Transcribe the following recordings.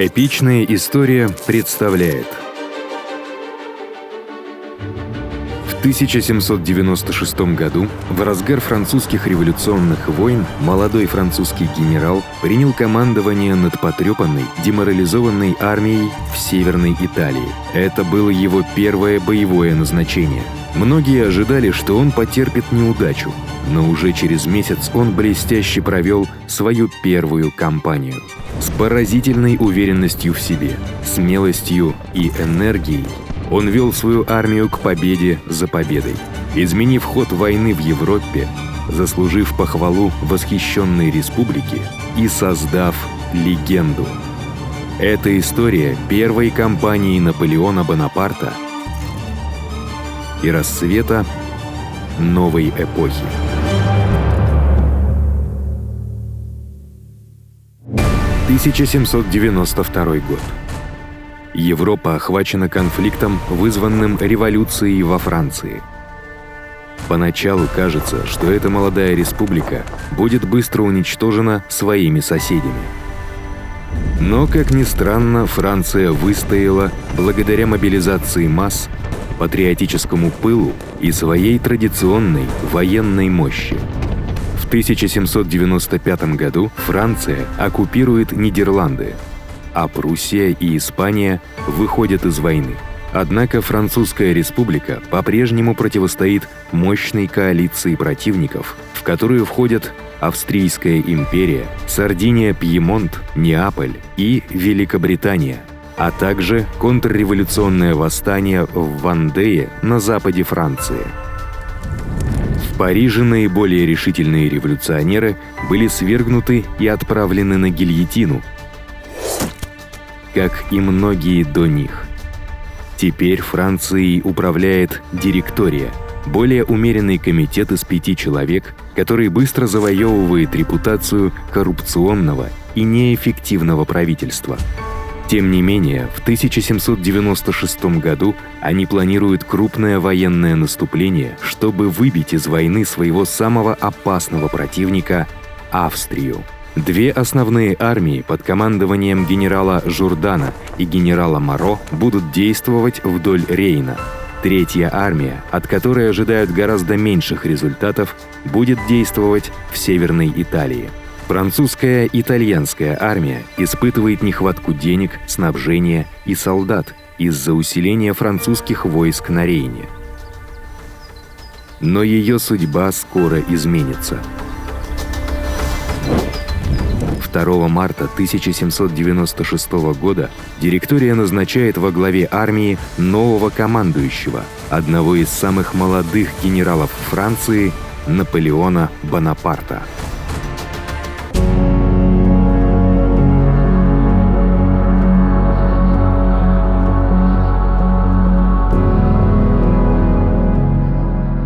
Эпичная история представляет. В 1796 году, в разгар французских революционных войн, молодой французский генерал принял командование над потрепанной, деморализованной армией в Северной Италии. Это было его первое боевое назначение. Многие ожидали, что он потерпит неудачу, но уже через месяц он блестяще провел свою первую кампанию. С поразительной уверенностью в себе, смелостью и энергией он вел свою армию к победе за победой, изменив ход войны в Европе, заслужив похвалу восхищенной республики и создав легенду. Это история первой кампании Наполеона Бонапарта и расцвета новой эпохи. 1792 год. Европа охвачена конфликтом, вызванным революцией во Франции. Поначалу кажется, что эта молодая республика будет быстро уничтожена своими соседями. Но, как ни странно, Франция выстояла благодаря мобилизации масс, патриотическому пылу и своей традиционной военной мощи. В 1795 году Франция оккупирует Нидерланды, а Пруссия и Испания выходят из войны. Однако Французская республика по-прежнему противостоит мощной коалиции противников, в которую входят Австрийская империя, Сардиния, Пьемонт, Неаполь и Великобритания, а также контрреволюционное восстание в Вандее на западе Франции. В Париже наиболее решительные революционеры были свергнуты и отправлены на гильотину, как и многие до них. Теперь Францией управляет директория, более умеренный комитет из 5 человек, который быстро завоевывает репутацию коррупционного и неэффективного правительства. Тем не менее, в 1796 году они планируют крупное военное наступление, чтобы выбить из войны своего самого опасного противника – Австрию. 2 основные армии под командованием генерала Журдана и генерала Моро будут действовать вдоль Рейна. 3-я армия, от которой ожидают гораздо меньших результатов, будет действовать в Северной Италии. Французская и итальянская армия испытывает нехватку денег, снабжения и солдат из-за усиления французских войск на Рейне. Но ее судьба скоро изменится. 2 марта 1796 года директория назначает во главе армии нового командующего, одного из самых молодых генералов Франции, Наполеона Бонапарта. —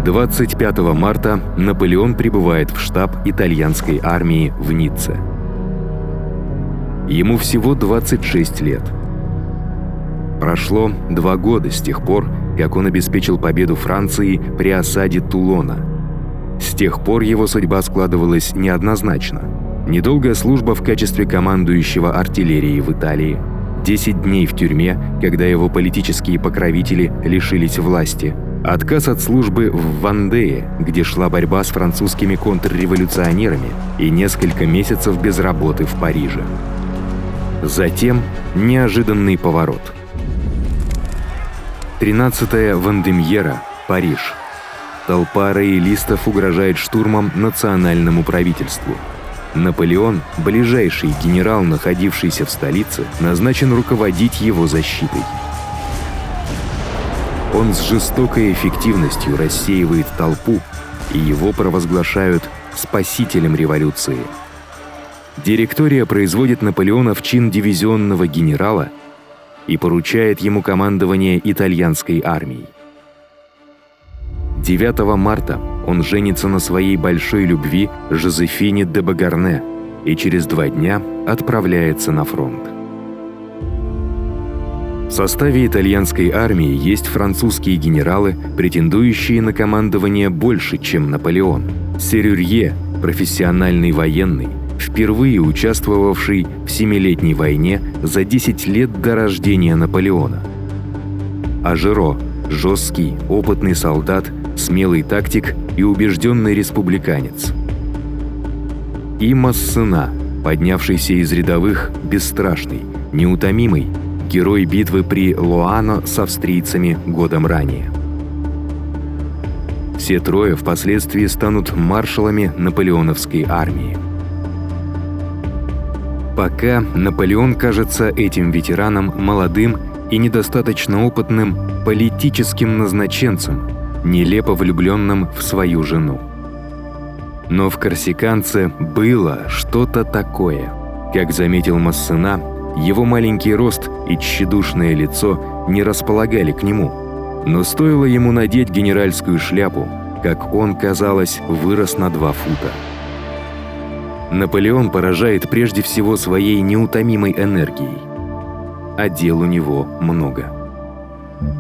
25 марта Наполеон прибывает в штаб итальянской армии в Ницце. Ему всего 26 лет. Прошло 2 года с тех пор, как он обеспечил победу Франции при осаде Тулона. С тех пор его судьба складывалась неоднозначно. Недолгая служба в качестве командующего артиллерией в Италии, 10 дней в тюрьме, когда его политические покровители лишились власти, отказ от службы в Вандее, где шла борьба с французскими контрреволюционерами, и несколько месяцев без работы в Париже. Затем неожиданный поворот. 13-я Вандемьера, Париж. Толпа роялистов угрожает штурмом национальному правительству. Наполеон, ближайший генерал, находившийся в столице, назначен руководить его защитой. Он с жестокой эффективностью рассеивает толпу, и его провозглашают спасителем революции. Директория производит Наполеона в чин дивизионного генерала и поручает ему командование итальянской армией. 9 марта он женится на своей большой любви Жозефине де Багарне и через 2 дня отправляется на фронт. В составе итальянской армии есть французские генералы, претендующие на командование больше, чем Наполеон. Серюрье, профессиональный военный, впервые участвовавший в Семилетней войне за 10 лет до рождения Наполеона. Ажеро – жесткий, опытный солдат, смелый тактик и убежденный республиканец. И Массена, поднявшийся из рядовых, бесстрашный, неутомимый, герой битвы при Лоано с австрийцами годом ранее. Все трое впоследствии станут маршалами наполеоновской армии. Пока Наполеон кажется этим ветераном молодым и недостаточно опытным политическим назначенцем, нелепо влюбленным в свою жену. Но в корсиканце было что-то такое. Как заметил Массена, его маленький рост и тщедушное лицо не располагали к нему. Но стоило ему надеть генеральскую шляпу, как он, казалось, вырос на 2 фута. Наполеон поражает прежде всего своей неутомимой энергией. А дел у него много.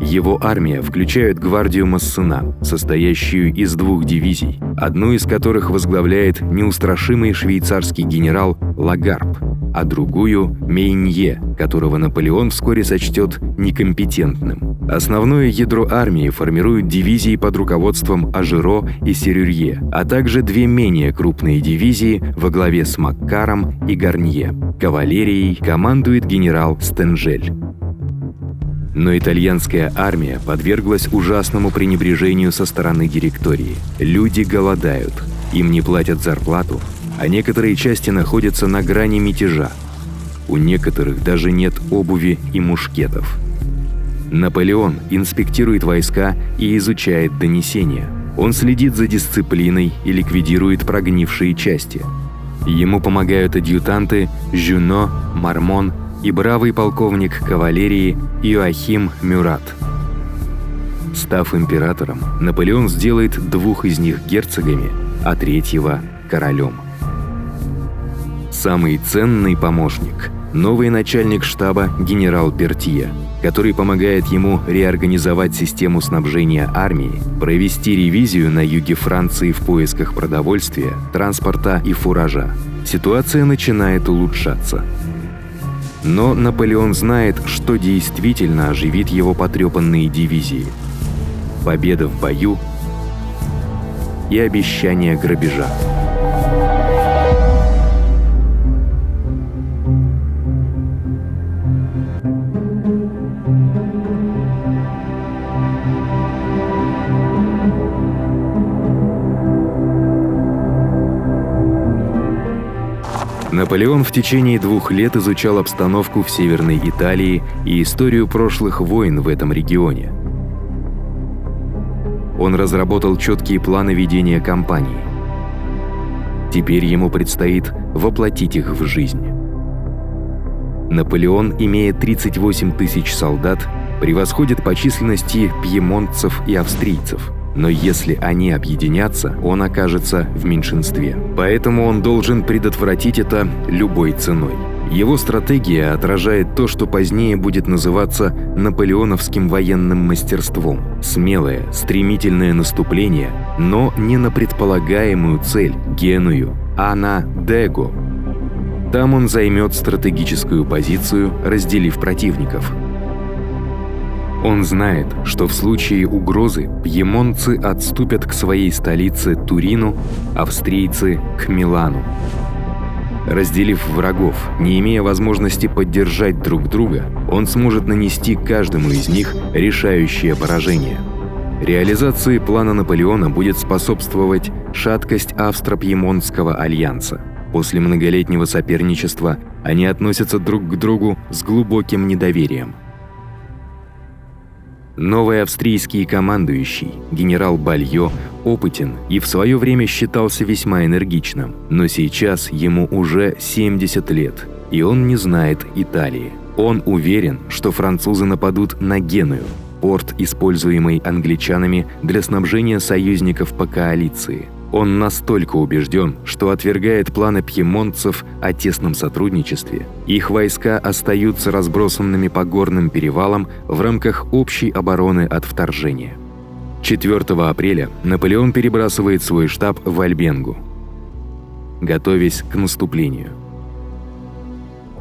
Его армия включает гвардию Массена, состоящую из 2 дивизий, одну из которых возглавляет неустрашимый швейцарский генерал Лагарб, а другую – Мейнье, которого Наполеон вскоре сочтет некомпетентным. Основное ядро армии формируют дивизии под руководством Ажеро и Серюрье, а также 2 менее крупные дивизии во главе с Маккаром и Гарнье. Кавалерией командует генерал Стенжель. Но итальянская армия подверглась ужасному пренебрежению со стороны директории. Люди голодают, им не платят зарплату, а некоторые части находятся на грани мятежа. У некоторых даже нет обуви и мушкетов. Наполеон инспектирует войска и изучает донесения. Он следит за дисциплиной и ликвидирует прогнившие части. Ему помогают адъютанты Жюно, Мармон и бравый полковник кавалерии Иоахим Мюрат. Став императором, Наполеон сделает 2 из них герцогами, а 3-го – королем. Самый ценный помощник – новый начальник штаба генерал Бертье, который помогает ему реорганизовать систему снабжения армии, провести ревизию на юге Франции в поисках продовольствия, транспорта и фуража. Ситуация начинает улучшаться. Но Наполеон знает, что действительно оживит его потрепанные дивизии. Победа в бою и обещание грабежа. Наполеон в течение 2 лет изучал обстановку в Северной Италии и историю прошлых войн в этом регионе. Он разработал четкие планы ведения кампании. Теперь ему предстоит воплотить их в жизнь. Наполеон, имея 38 тысяч солдат, превосходит по численности пьемонтцев и австрийцев. Но если они объединятся, он окажется в меньшинстве. Поэтому он должен предотвратить это любой ценой. Его стратегия отражает то, что позднее будет называться наполеоновским военным мастерством. Смелое, стремительное наступление, но не на предполагаемую цель – Геную, а на Дего. Там он займет стратегическую позицию, разделив противников. Он знает, что в случае угрозы пьемонтцы отступят к своей столице Турину, австрийцы – к Милану. Разделив врагов, не имея возможности поддержать друг друга, он сможет нанести каждому из них решающее поражение. Реализации плана Наполеона будет способствовать шаткость Австро-Пьемонтского альянса. После многолетнего соперничества они относятся друг к другу с глубоким недоверием. Новый австрийский командующий, генерал Бальё, опытен и в свое время считался весьма энергичным, но сейчас ему уже 70 лет, и он не знает Италии. Он уверен, что французы нападут на Геную, порт, используемый англичанами для снабжения союзников по коалиции. Он настолько убежден, что отвергает планы пьемонтцев о тесном сотрудничестве. Их войска остаются разбросанными по горным перевалам в рамках общей обороны от вторжения. 4 апреля Наполеон перебрасывает свой штаб в Альбенгу. готовясь к наступлению.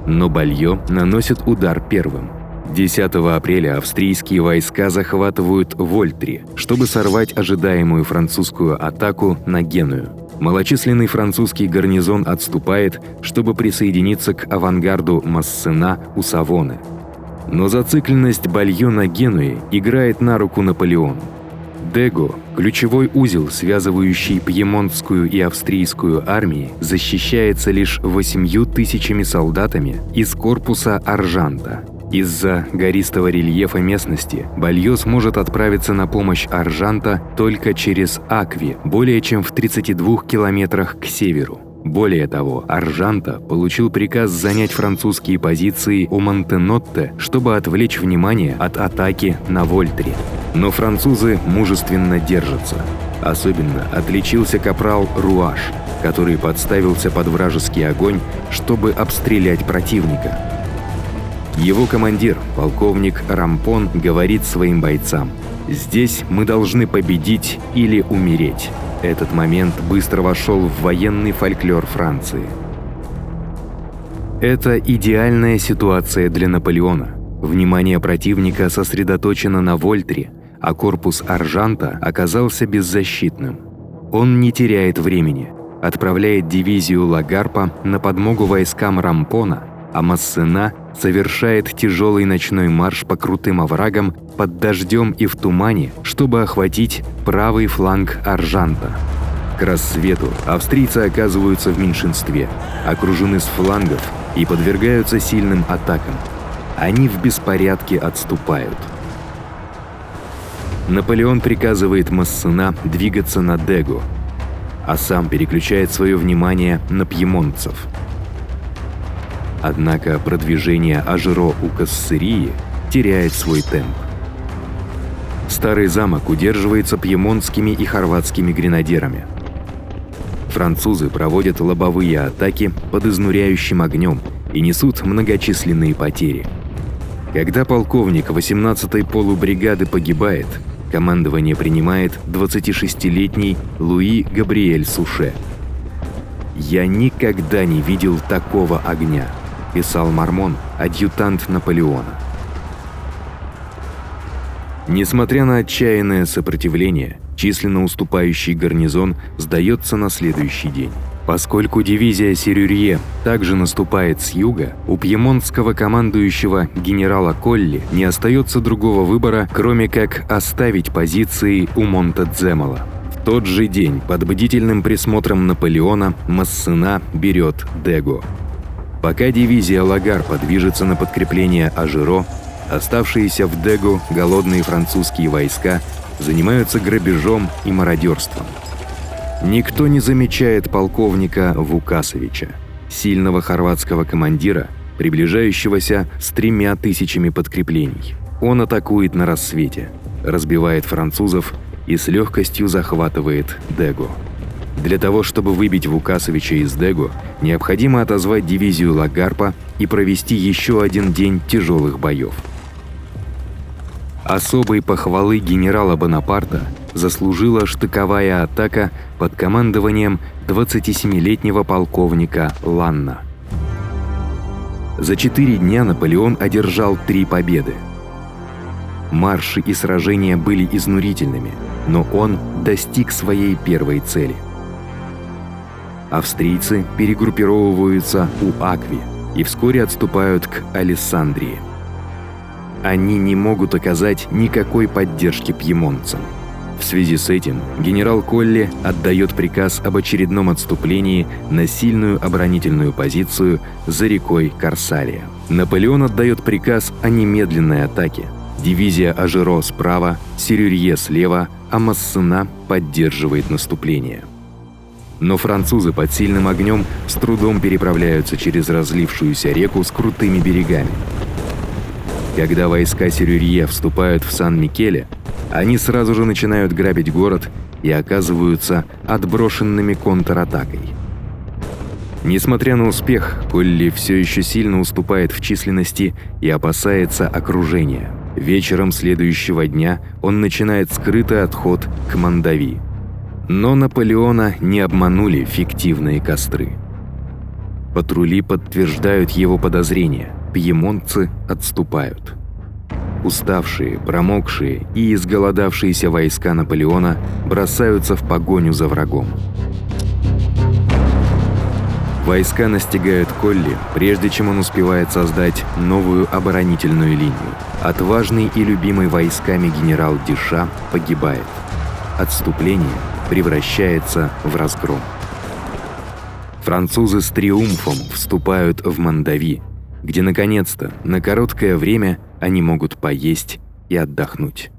Но Бальё наносит удар первым. 10 апреля австрийские войска захватывают Вольтри, чтобы сорвать ожидаемую французскую атаку на Геную. Малочисленный французский гарнизон отступает, чтобы присоединиться к авангарду Массена у Савоны. Но зацикленность Бальё на Генуе играет на руку Наполеону. Дего, ключевой узел, связывающий пьемонтскую и австрийскую армии, защищается лишь 8000 солдатами из корпуса Аржанта. Из-за гористого рельефа местности Бальё сможет отправиться на помощь Аржанта только через Акви, более чем в 32 километрах к северу. Более того, Аржанта получил приказ занять французские позиции у Монтенотте, чтобы отвлечь внимание от атаки на Вольтри. Но французы мужественно держатся. Особенно отличился капрал Руаш, который подставился под вражеский огонь, чтобы обстрелять противника. Его командир, полковник Рампон, говорит своим бойцам: «Здесь мы должны победить или умереть». Этот момент быстро вошел в военный фольклор Франции. Это идеальная ситуация для Наполеона. Внимание противника сосредоточено на Вольтре, а корпус Аржанта оказался беззащитным. Он не теряет времени, отправляет дивизию Лагарпа на подмогу войскам Рампона, а Массена совершает тяжелый ночной марш по крутым оврагам под дождем и в тумане, чтобы охватить правый фланг Аржанта. К рассвету австрийцы оказываются в меньшинстве, окружены с флангов и подвергаются сильным атакам. Они в беспорядке отступают. Наполеон приказывает Массена двигаться на Дего, а сам переключает свое внимание на пьемонтцев. Однако продвижение Ажеро у Кассерии теряет свой темп. Старый замок удерживается пьемонтскими и хорватскими гренадерами. Французы проводят лобовые атаки под изнуряющим огнем и несут многочисленные потери. Когда полковник 18-й полубригады погибает, командование принимает 26-летний Луи Габриэль Суше. «Я никогда не видел такого огня», — писал Мармон, адъютант Наполеона. Несмотря на отчаянное сопротивление, численно уступающий гарнизон сдается на следующий день. Поскольку дивизия Серюрье также наступает с юга, у пьемонтского командующего генерала Колли не остается другого выбора, кроме как оставить позиции у Монтеземола. В тот же день под бдительным присмотром Наполеона Массена берет Дего. Пока дивизия Лагарпа движется на подкрепление Ажеро, оставшиеся в Дего голодные французские войска занимаются грабежом и мародерством. Никто не замечает полковника Вукасовича, сильного хорватского командира, приближающегося с 3000 подкреплений. Он атакует на рассвете, разбивает французов и с легкостью захватывает Дего. Для того, чтобы выбить Вукасовича из Дего, необходимо отозвать дивизию Лагарпа и провести еще один день тяжелых боев. Особой похвалы генерала Бонапарта заслужила штыковая атака под командованием 27-летнего полковника Ланна. За 4 дня Наполеон одержал 3 победы. Марши и сражения были изнурительными, но он достиг своей первой цели. Австрийцы перегруппировываются у Акви и вскоре отступают к Алессандрии. Они не могут оказать никакой поддержки пьемонтцам. В связи с этим генерал Колли отдает приказ об очередном отступлении на сильную оборонительную позицию за рекой Корсалия. Наполеон отдает приказ о немедленной атаке. Дивизия Ажеро справа, Серюрье слева, а Массена поддерживает наступление. Но французы под сильным огнем с трудом переправляются через разлившуюся реку с крутыми берегами. Когда войска Серюрье вступают в Сан-Микеле, они сразу же начинают грабить город и оказываются отброшенными контратакой. Несмотря на успех, Колли все еще сильно уступает в численности и опасается окружения. Вечером следующего дня он начинает скрытый отход к Мондави. Но Наполеона не обманули фиктивные костры. Патрули подтверждают его подозрения, пьемонтцы отступают. Уставшие, промокшие и изголодавшиеся войска Наполеона бросаются в погоню за врагом. Войска настигают Колли, прежде чем он успевает создать новую оборонительную линию. Отважный и любимый войсками генерал Диша погибает. Отступление превращается в разгром. Французы с триумфом вступают в Мондави, где наконец-то на короткое время они могут поесть и отдохнуть.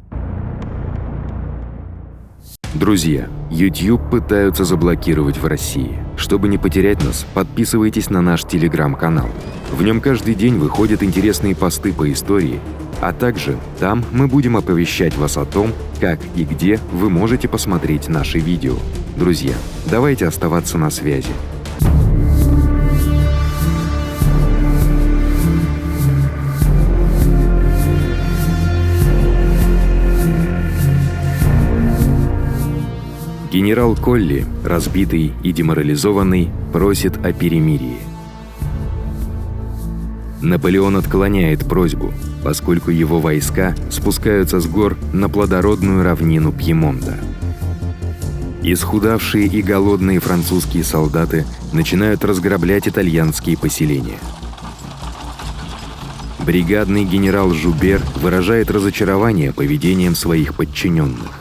Друзья, YouTube пытаются заблокировать в России. Чтобы не потерять нас, подписывайтесь на наш телеграм-канал. В нем каждый день выходят интересные посты по истории, а также там мы будем оповещать вас о том, как и где вы можете посмотреть наши видео. Друзья, давайте оставаться на связи. Генерал Колли, разбитый и деморализованный, просит о перемирии. Наполеон отклоняет просьбу, поскольку его войска спускаются с гор на плодородную равнину Пьемонта. Исхудавшие и голодные французские солдаты начинают разграблять итальянские поселения. Бригадный генерал Жубер выражает разочарование поведением своих подчиненных.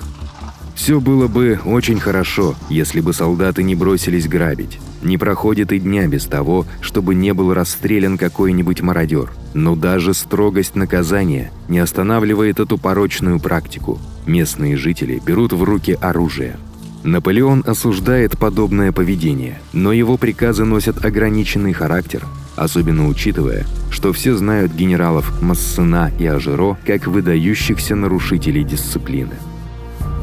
Все было бы очень хорошо, если бы солдаты не бросились грабить. Не проходит и дня без того, чтобы не был расстрелян какой-нибудь мародер. Но даже строгость наказания не останавливает эту порочную практику. Местные жители берут в руки оружие. Наполеон осуждает подобное поведение, но его приказы носят ограниченный характер, особенно учитывая, что все знают генералов Массена и Ажеро как выдающихся нарушителей дисциплины.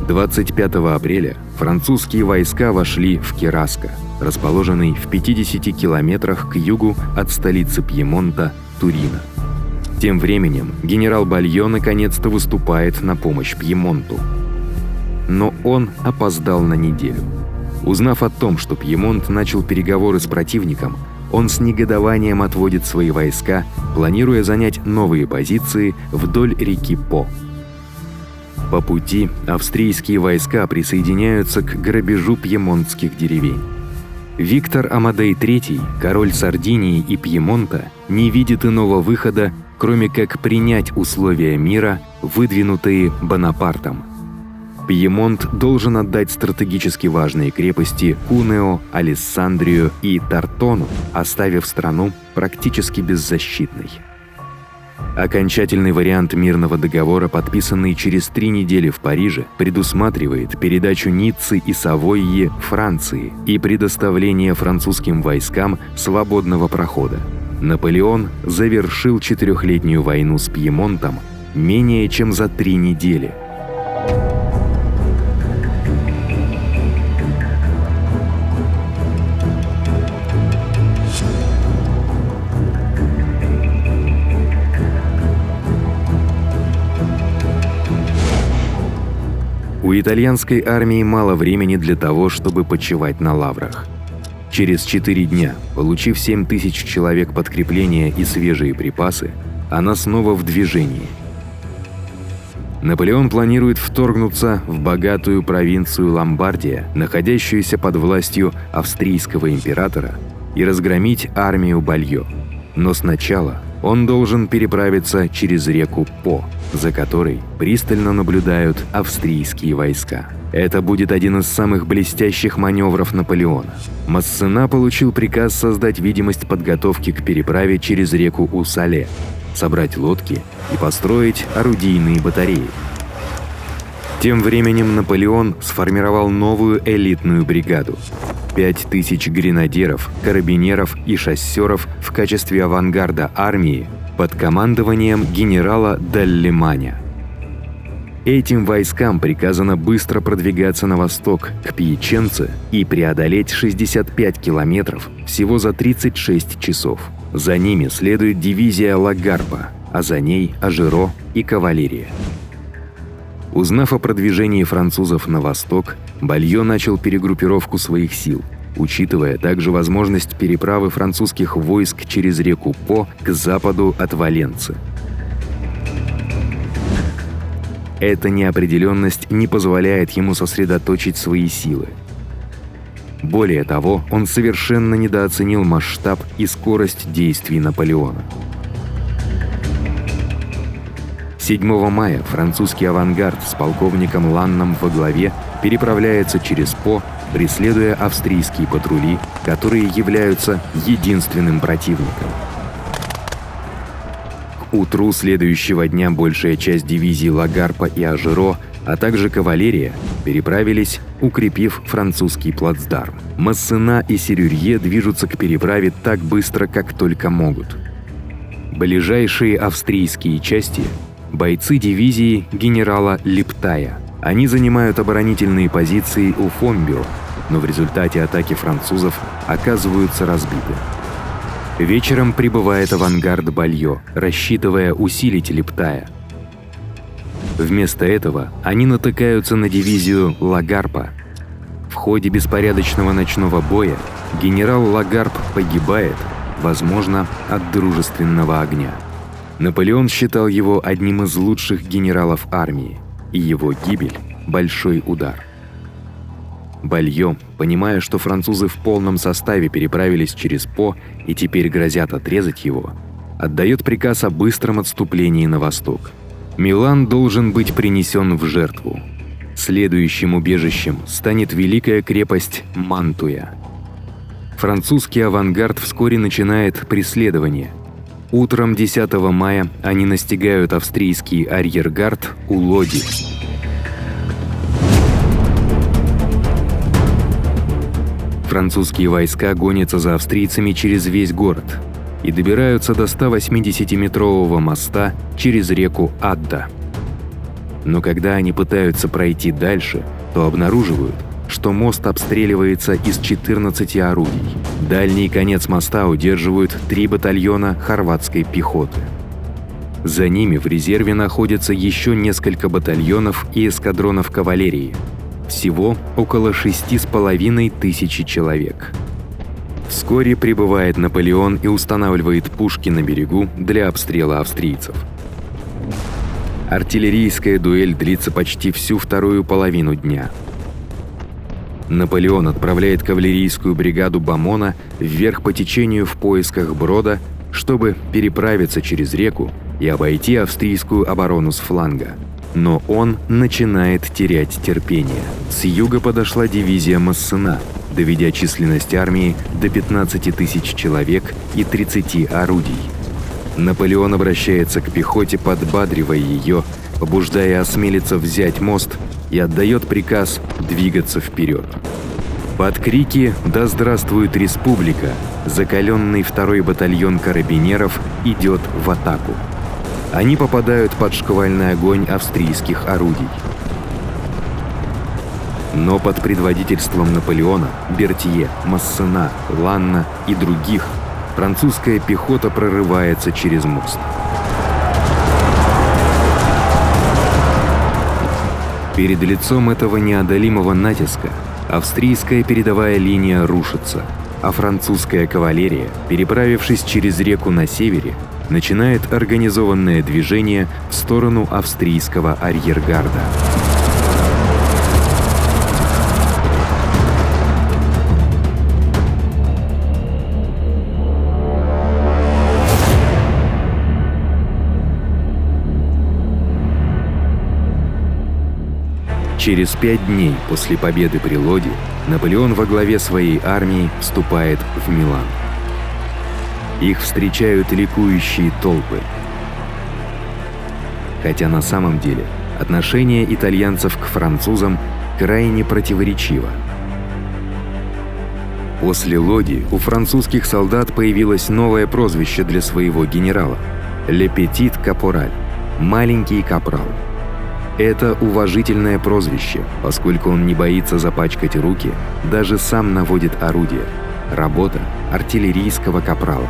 25 апреля французские войска вошли в Кераско, расположенный в 50 километрах к югу от столицы Пьемонта Турина. Тем временем генерал Бальо наконец-то выступает на помощь Пьемонту. Но он опоздал на неделю. Узнав о том, что Пьемонт начал переговоры с противником, он с негодованием отводит свои войска, планируя занять новые позиции вдоль реки По. По пути австрийские войска присоединяются к грабежу пьемонтских деревень. Виктор Амадей III, король Сардинии и Пьемонта, не видит иного выхода, кроме как принять условия мира, выдвинутые Бонапартом. Пьемонт должен отдать стратегически важные крепости Кунео, Алессандрию и Тартону, оставив страну практически беззащитной. Окончательный вариант мирного договора, подписанный через 3 недели в Париже, предусматривает передачу Ниццы и Савойи Франции и предоставление французским войскам свободного прохода. Наполеон завершил 4-летнюю войну с Пьемонтом менее чем за 3 недели. У итальянской армии мало времени для того, чтобы почивать на лаврах. Через 4 дня, получив 7000 человек подкрепления и свежие припасы, она снова в движении. Наполеон планирует вторгнуться в богатую провинцию Ломбардия, находящуюся под властью австрийского императора, и разгромить армию Бальо. Но сначала он должен переправиться через реку По, за которой пристально наблюдают австрийские войска. Это будет один из самых блестящих маневров Наполеона. Массена получил приказ создать видимость подготовки к переправе через реку Усале, собрать лодки и построить орудийные батареи. Тем временем Наполеон сформировал новую элитную бригаду. 5000 гренадеров, карабинеров и шоссеров в качестве авангарда армии под командованием генерала Даллеманя. Этим войскам приказано быстро продвигаться на восток, к Пьяченце, и преодолеть 65 километров всего за 36 часов. За ними следует дивизия Лагарба, а за ней Ажеро и кавалерия. Узнав о продвижении французов на восток, Бальё начал перегруппировку своих сил, учитывая также возможность переправы французских войск через реку По к западу от Валенцы. Эта неопределенность не позволяет ему сосредоточить свои силы. Более того, он совершенно недооценил масштаб и скорость действий Наполеона. 7 мая французский авангард с полковником Ланном во главе переправляется через По, преследуя австрийские патрули, которые являются единственным противником. К утру следующего дня большая часть дивизий Лагарпа и Ажеро, а также кавалерия, переправились, укрепив французский плацдарм. Массена и Серюрье движутся к переправе так быстро, как только могут. Ближайшие австрийские части – бойцы дивизии генерала Липтая. Они занимают оборонительные позиции у Фомбио, но в результате атаки французов оказываются разбиты. Вечером прибывает авангард Бальё, рассчитывая усилить Липтая. Вместо этого они натыкаются на дивизию Лагарпа. В ходе беспорядочного ночного боя генерал Лагарп погибает, возможно, от дружественного огня. Наполеон считал его одним из лучших генералов армии, и его гибель – большой удар. Бальё, понимая, что французы в полном составе переправились через По и теперь грозят отрезать его, отдает приказ о быстром отступлении на восток. Милан должен быть принесен в жертву. Следующим убежищем станет великая крепость Мантуя. Французский авангард вскоре начинает преследование. Утром 10 мая они настигают австрийский арьергард у Лоди. Французские войска гонятся за австрийцами через весь город и добираются до 180-метрового моста через реку Адда. Но когда они пытаются пройти дальше, то обнаруживают, что мост обстреливается из 14 орудий. Дальний конец моста удерживают 3 батальона хорватской пехоты. За ними в резерве находятся еще несколько батальонов и эскадронов кавалерии. Всего около 6500 человек. Вскоре прибывает Наполеон и устанавливает пушки на берегу для обстрела австрийцев. Артиллерийская дуэль длится почти всю вторую половину дня. Наполеон отправляет кавалерийскую бригаду Бамона вверх по течению в поисках брода, чтобы переправиться через реку и обойти австрийскую оборону с фланга. Но он начинает терять терпение. С юга подошла дивизия Массена, доведя численность армии до 15 тысяч человек и 30 орудий. Наполеон обращается к пехоте, подбадривая ее, побуждая осмелиться взять мост, и отдает приказ двигаться вперед. Под крики «Да здравствует республика!» закаленный 2-й батальон карабинеров идет в атаку. Они попадают под шквальный огонь австрийских орудий. Но под предводительством Наполеона, Бертье, Массена, Ланна и других французская пехота прорывается через мост. Перед лицом этого неодолимого натиска австрийская передовая линия рушится, а французская кавалерия, переправившись через реку на севере, начинает организованное движение в сторону австрийского арьергарда. Через 5 дней после победы при Лоди Наполеон во главе своей армии вступает в Милан. Их встречают ликующие толпы. Хотя на самом деле отношение итальянцев к французам крайне противоречиво. После Лоди у французских солдат появилось новое прозвище для своего генерала – «Le Petit Caporal» – «маленький капрал». Это уважительное прозвище, поскольку он не боится запачкать руки, даже сам наводит орудие. Работа артиллерийского капрала.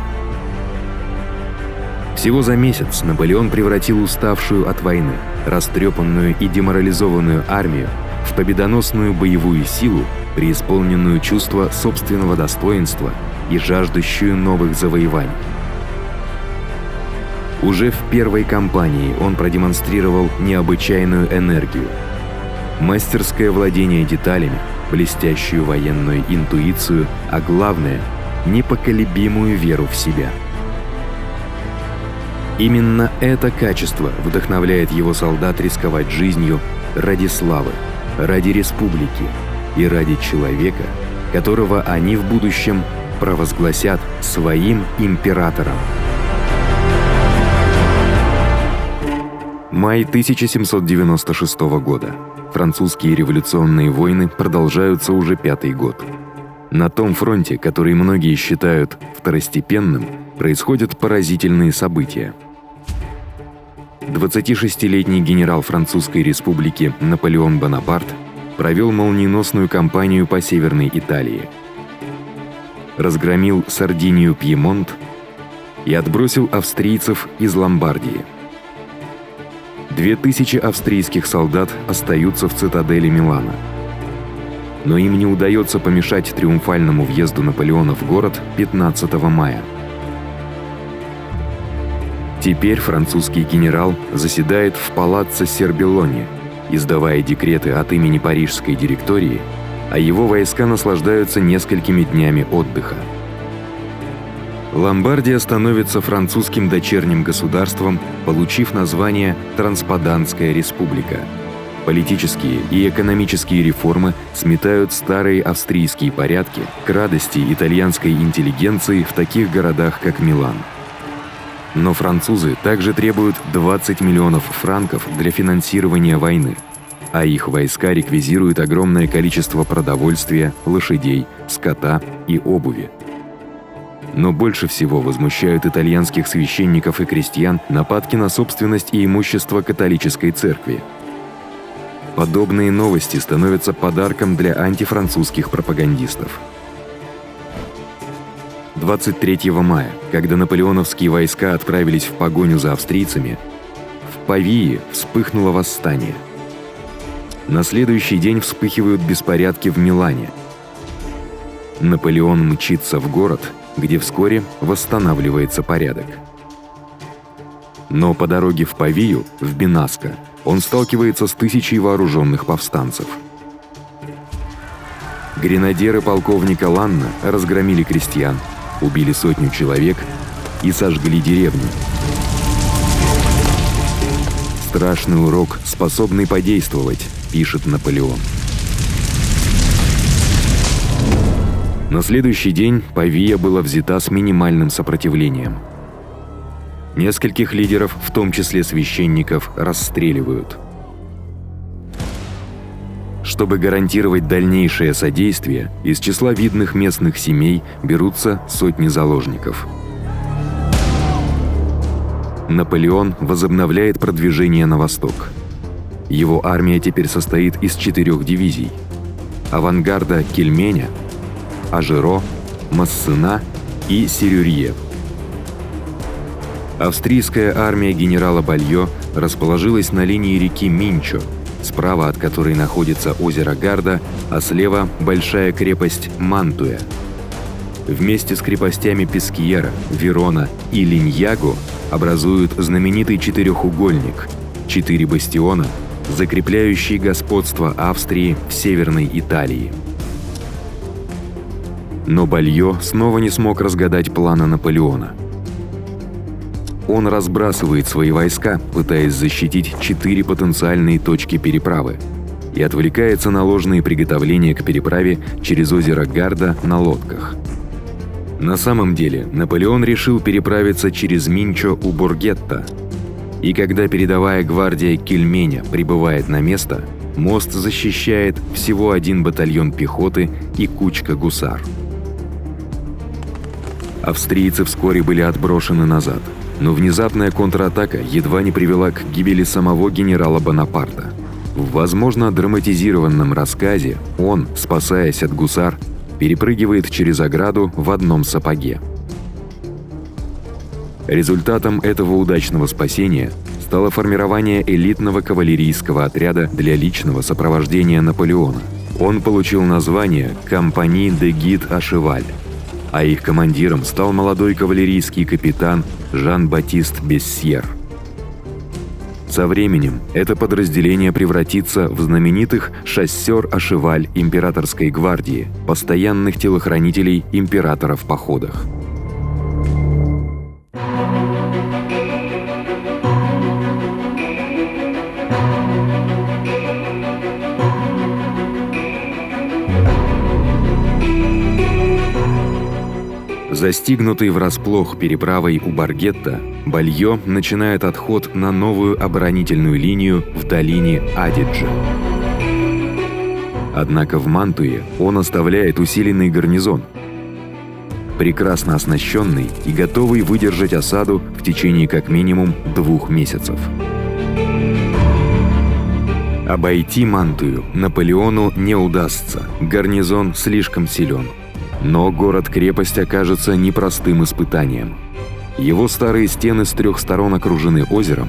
Всего за месяц Наполеон превратил уставшую от войны, растрепанную и деморализованную армию в победоносную боевую силу, преисполненную чувства собственного достоинства и жаждущую новых завоеваний. Уже в первой кампании он продемонстрировал необычайную энергию, мастерское владение деталями, блестящую военную интуицию, а главное – непоколебимую веру в себя. Именно это качество вдохновляет его солдат рисковать жизнью ради славы, ради республики и ради человека, которого они в будущем провозгласят своим императором. Май 1796 года. Французские революционные войны продолжаются уже 5-й год. На том фронте, который многие считают второстепенным, происходят поразительные события. 26-летний генерал Французской республики Наполеон Бонапарт провел молниеносную кампанию по Северной Италии. Разгромил Сардинию-Пьемонт и отбросил австрийцев из Ломбардии. 2000 австрийских солдат остаются в цитадели Милана. Но им не удается помешать триумфальному въезду Наполеона в город 15 мая. Теперь французский генерал заседает в палаццо Сербеллоне, издавая декреты от имени парижской директории, а его войска наслаждаются несколькими днями отдыха. Ломбардия становится французским дочерним государством, получив название Транспаданская республика. Политические и экономические реформы сметают старые австрийские порядки к радости итальянской интеллигенции в таких городах, как Милан. Но французы также требуют 20 миллионов франков для финансирования войны, а их войска реквизируют огромное количество продовольствия, лошадей, скота и обуви. Но больше всего возмущают итальянских священников и крестьян нападки на собственность и имущество католической церкви. Подобные новости становятся подарком для антифранцузских пропагандистов. 23 мая, когда наполеоновские войска отправились в погоню за австрийцами, в Павии вспыхнуло восстание. На следующий день вспыхивают беспорядки в Милане. Наполеон мчится в город, где вскоре восстанавливается порядок. Но по дороге в Павию, в Бенаско, он сталкивается с 1000 вооруженных повстанцев. Гренадеры полковника Ланна разгромили крестьян, убили 100 человек и сожгли деревню. «Страшный урок, способный подействовать», — пишет Наполеон. На следующий день Павия была взята с минимальным сопротивлением. Нескольких лидеров, в том числе священников, расстреливают. Чтобы гарантировать дальнейшее содействие, из числа видных местных семей берутся сотни заложников. Наполеон возобновляет продвижение на восток. Его армия теперь состоит из 4 дивизий: авангарда Кельменя, Ажеро, Массена и Серюрье. Австрийская армия генерала Бальё расположилась на линии реки Минчо, справа от которой находится озеро Гарда, а слева – большая крепость Мантуя. Вместе с крепостями Пескьера, Верона и Линьяго образуют знаменитый четырехугольник – 4 бастиона, закрепляющие господство Австрии в Северной Италии. Но Бальё снова не смог разгадать плана Наполеона. Он разбрасывает свои войска, пытаясь защитить 4 потенциальные точки переправы, и отвлекается на ложные приготовления к переправе через озеро Гарда на лодках. На самом деле Наполеон решил переправиться через Минчо у Боргетта, и когда передовая гвардия Кельменя прибывает на место, мост защищает всего 1 батальон пехоты и кучка гусар. Австрийцы вскоре были отброшены назад, но внезапная контратака едва не привела к гибели самого генерала Бонапарта. В, возможно, драматизированном рассказе он, спасаясь от гусар, перепрыгивает через ограду в одном сапоге. Результатом этого удачного спасения стало формирование элитного кавалерийского отряда для личного сопровождения Наполеона. Он получил название «Компании де Гид Ашеваль», а их командиром стал молодой кавалерийский капитан Жан-Батист Бессьер. Со временем это подразделение превратится в знаменитых шоссер Ашеваль императорской гвардии, постоянных телохранителей императора в походах. Застигнутый врасплох переправой у Баргетта, Бальё начинает отход на новую оборонительную линию в долине Адиджа. Однако в Мантуе он оставляет усиленный гарнизон, прекрасно оснащенный и готовый выдержать осаду в течение как минимум 2 месяцев. Обойти Мантую Наполеону не удастся, гарнизон слишком силен. Но город-крепость окажется непростым испытанием. Его старые стены с 3 сторон окружены озером,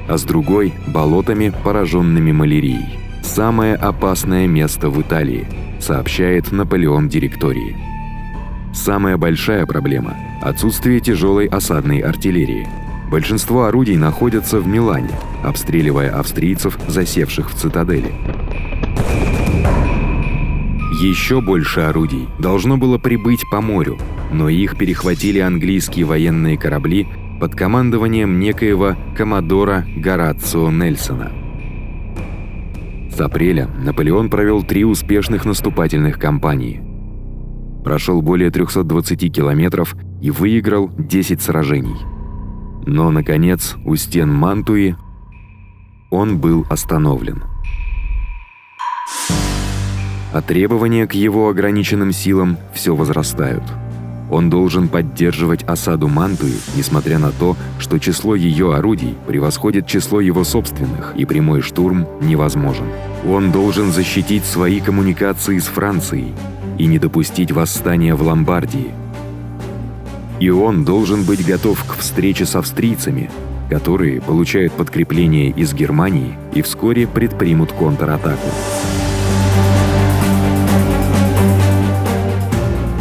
а с другой – болотами, пораженными малярией. Самое опасное место в Италии, сообщает Наполеон директории. Самая большая проблема – отсутствие тяжелой осадной артиллерии. Большинство орудий находятся в Милане, обстреливая австрийцев, засевших в цитадели. Еще больше орудий должно было прибыть по морю, но их перехватили английские военные корабли под командованием некоего коммодора Горацио Нельсона. С апреля Наполеон провел 3 успешных наступательных кампании. Прошел более 320 километров и выиграл 10 сражений. Но, наконец, у стен Мантуи он был остановлен. А требования к его ограниченным силам все возрастают. Он должен поддерживать осаду Мантуи, несмотря на то, что число ее орудий превосходит число его собственных, и прямой штурм невозможен. Он должен защитить свои коммуникации с Францией и не допустить восстания в Ломбардии. И он должен быть готов к встрече с австрийцами, которые получают подкрепление из Германии и вскоре предпримут контратаку.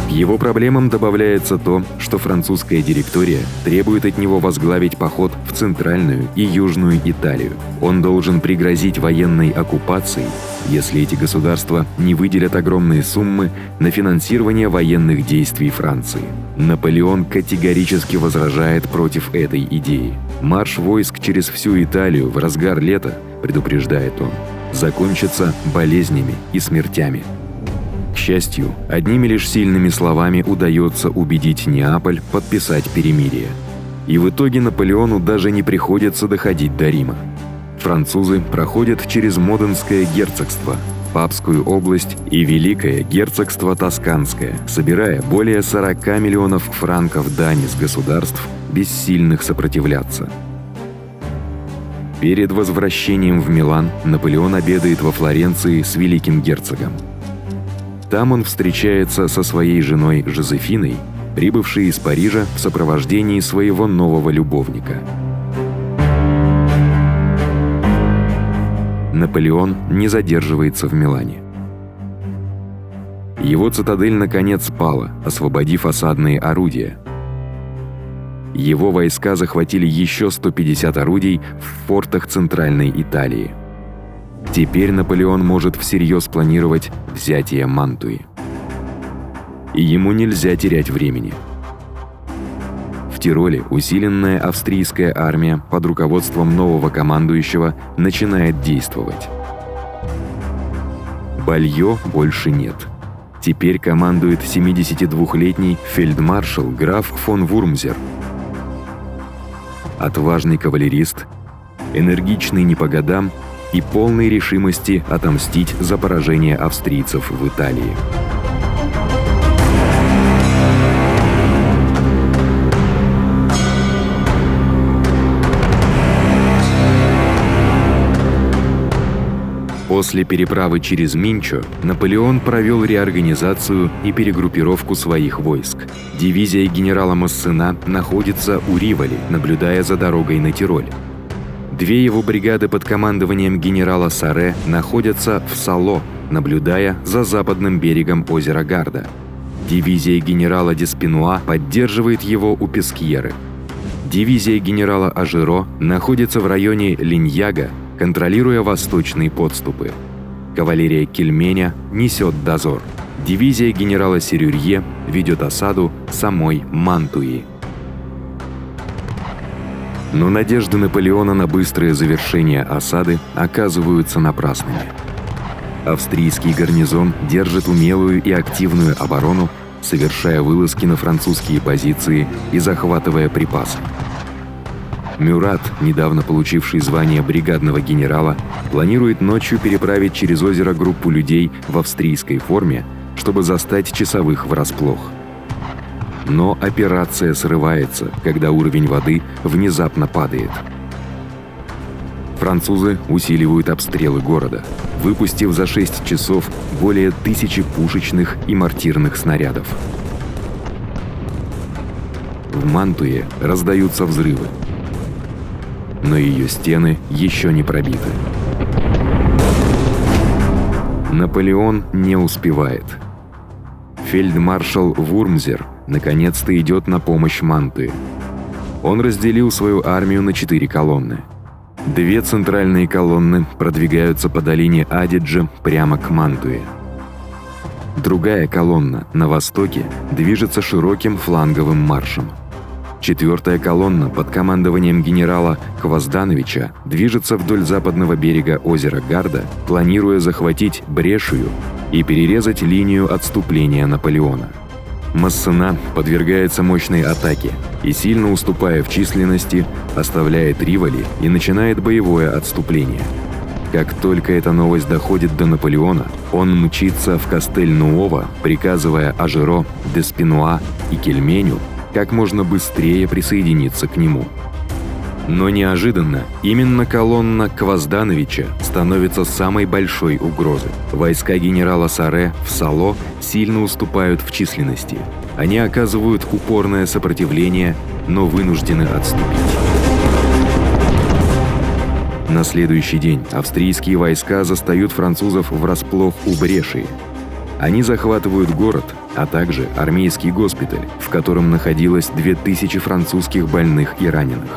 К его проблемам добавляется то, что французская директория требует от него возглавить поход в Центральную и Южную Италию. Он должен пригрозить военной оккупацией, если эти государства не выделят огромные суммы на финансирование военных действий Франции. Наполеон категорически возражает против этой идеи. Марш войск через всю Италию в разгар лета, предупреждает он, закончится болезнями и смертями. К счастью, одними лишь сильными словами удается убедить Неаполь подписать перемирие. И в итоге Наполеону даже не приходится доходить до Рима. Французы проходят через Моденское герцогство, Папскую область и Великое герцогство Тосканское, собирая более 40 миллионов франков дани с государств, бессильных сопротивляться. Перед возвращением в Милан Наполеон обедает во Флоренции с великим герцогом. Там он встречается со своей женой Жозефиной, прибывшей из Парижа в сопровождении своего нового любовника. Наполеон не задерживается в Милане. Его цитадель наконец пала, освободив осадные орудия. Его войска захватили еще 150 орудий в фортах Центральной Италии. Теперь Наполеон может всерьез планировать взятие Мантуи. И ему нельзя терять времени. В Тироле усиленная австрийская армия под руководством нового командующего начинает действовать. Бальё больше нет. Теперь командует 72-летний фельдмаршал граф фон Вурмзер. Отважный кавалерист, энергичный не по годам и полной решимости отомстить за поражение австрийцев в Италии. После переправы через Минчо Наполеон провел реорганизацию и перегруппировку своих войск. Дивизия генерала Массена находится у Риволи, наблюдая за дорогой на Тироль. Две его бригады под командованием генерала Саре находятся в Сало, наблюдая за западным берегом озера Гарда. Дивизия генерала Деспинуа поддерживает его у Пескьеры. Дивизия генерала Ажиро находится в районе Линьяга, контролируя восточные подступы. Кавалерия Кельменя несет дозор. Дивизия генерала Серюрье ведет осаду самой Мантуи. Но надежды Наполеона на быстрое завершение осады оказываются напрасными. Австрийский гарнизон держит умелую и активную оборону, совершая вылазки на французские позиции и захватывая припасы. Мюрат, недавно получивший звание бригадного генерала, планирует ночью переправить через озеро группу людей в австрийской форме, чтобы застать часовых врасплох. Но операция срывается, когда уровень воды внезапно падает. Французы усиливают обстрелы города, выпустив за 6 часов более 1000 пушечных и мортирных снарядов. В Мантуе раздаются взрывы, но ее стены еще не пробиты. Наполеон не успевает. Фельдмаршал Вурмзер наконец-то идет на помощь Мантуе. Он разделил свою армию на 4 колонны. 2 центральные колонны продвигаются по долине Адидже прямо к Мантуе. Другая колонна на востоке движется широким фланговым маршем. 4-я колонна под командованием генерала Кваздановича движется вдоль западного берега озера Гарда, планируя захватить Брешию и перерезать линию отступления Наполеона. Массена подвергается мощной атаке и, сильно уступая в численности, оставляет Риволи и начинает боевое отступление. Как только эта новость доходит до Наполеона, он мчится в Кастель-Нуово, приказывая Ажиро, Деспинуа и Кельменю как можно быстрее присоединиться к нему. Но неожиданно именно колонна Кваздановича становится самой большой угрозой. Войска генерала Саре в Сало сильно уступают в численности. Они оказывают упорное сопротивление, но вынуждены отступить. На следующий день австрийские войска застают французов врасплох у Брешии. Они захватывают город, а также армейский госпиталь, в котором находилось 2000 французских больных и раненых.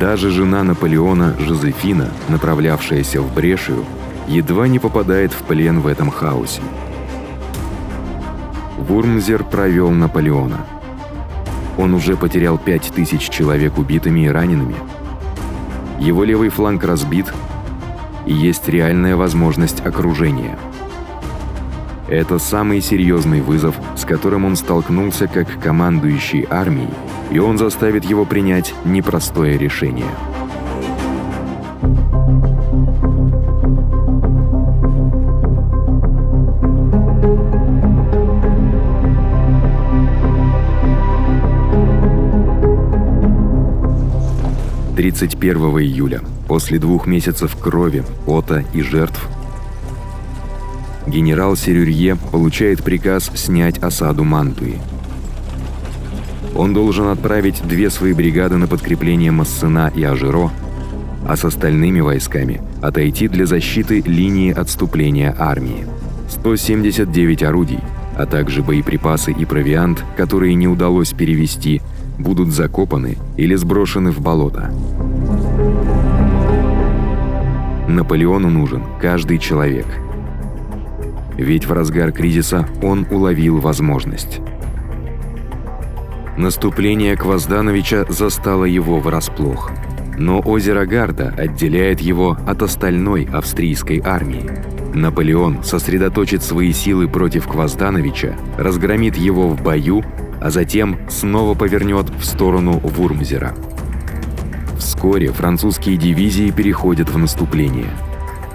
Даже жена Наполеона Жозефина, направлявшаяся в Брешию, едва не попадает в плен в этом хаосе. Вурмзер провел Наполеона. Он уже потерял 5000 человек убитыми и ранеными. Его левый фланг разбит, и есть реальная возможность окружения. Это самый серьезный вызов, с которым он столкнулся как командующий армией, и он заставит его принять непростое решение. «31 июля, после 2 месяцев крови, пота и жертв, генерал Серюрье получает приказ снять осаду Мантуи. Он должен отправить 2 свои бригады на подкрепление Массена и Ажиро, а с остальными войсками отойти для защиты линии отступления армии. 179 орудий, а также боеприпасы и провиант, которые не удалось перевести, будут закопаны или сброшены в болото. Наполеону нужен каждый человек. Ведь в разгар кризиса он уловил возможность. Наступление Кваздановича застало его врасплох. Но озеро Гарда отделяет его от остальной австрийской армии. Наполеон сосредоточит свои силы против Кваздановича, разгромит его в бою, а затем снова повернет в сторону Вурмзера. Вскоре французские дивизии переходят в наступление.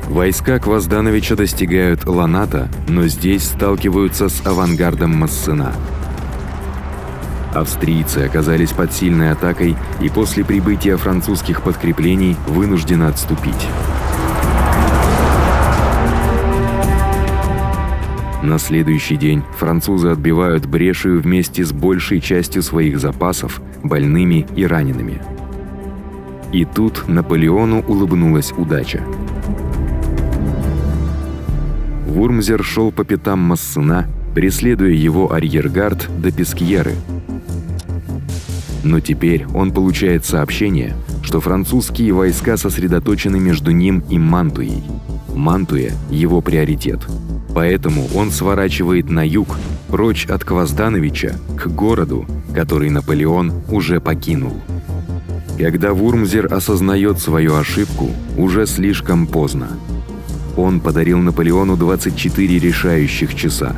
Войска Кваздановича достигают Ланата, но здесь сталкиваются с авангардом Массена. Австрийцы оказались под сильной атакой и после прибытия французских подкреплений вынуждены отступить. На следующий день французы отбивают Брешию вместе с большей частью своих запасов, больными и ранеными. И тут Наполеону улыбнулась удача. Вурмзер шел по пятам Массена, преследуя его арьергард до Пескьеры. Но теперь он получает сообщение, что французские войска сосредоточены между ним и Мантуей. Мантуя – его приоритет. Поэтому он сворачивает на юг, прочь от Гвоздановича, к городу, который Наполеон уже покинул. Когда Вурмзер осознает свою ошибку, уже слишком поздно. Он подарил Наполеону 24 решающих часа.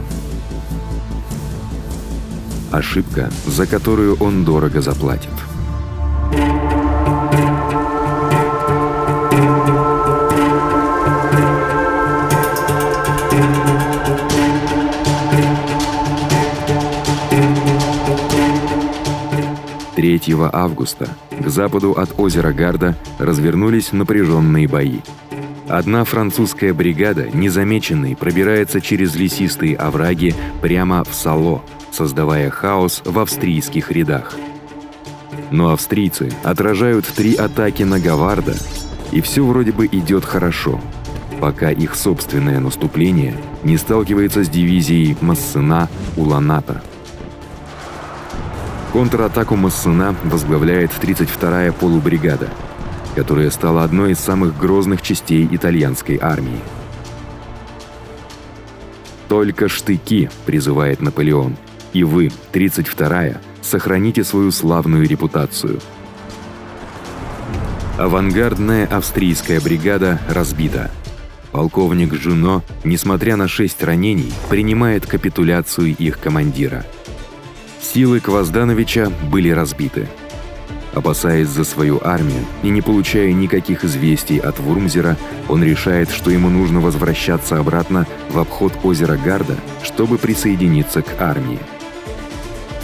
Ошибка, за которую он дорого заплатит. Августа к западу от озера Гарда развернулись напряженные бои. Одна французская бригада, незамеченной, пробирается через лесистые овраги прямо в Сало, создавая хаос в австрийских рядах. Но австрийцы отражают 3 атаки на Гаварда, и все вроде бы идет хорошо, пока их собственное наступление не сталкивается с дивизией Массена у Ланата. Контратаку Массена возглавляет 32-я полубригада, которая стала одной из самых грозных частей итальянской армии. «Только штыки», — призывает Наполеон, — «и вы, 32-я, сохраните свою славную репутацию». Авангардная австрийская бригада разбита. Полковник Жюно, несмотря на 6 ранений, принимает капитуляцию их командира. Силы Гвоздановича были разбиты. Опасаясь за свою армию и не получая никаких известий от Вурмзера, он решает, что ему нужно возвращаться обратно в обход озера Гарда, чтобы присоединиться к армии.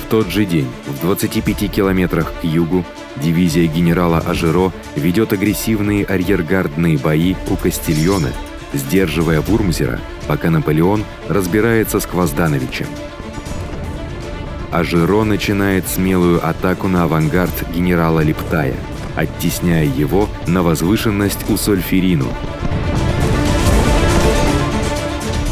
В тот же день, в 25 километрах к югу, дивизия генерала Ажеро ведет агрессивные арьергардные бои у Кастильона, сдерживая Вурмзера, пока Наполеон разбирается с Гвоздановичем. Ажеро начинает смелую атаку на авангард генерала Липтая, оттесняя его на возвышенность у Сольферину.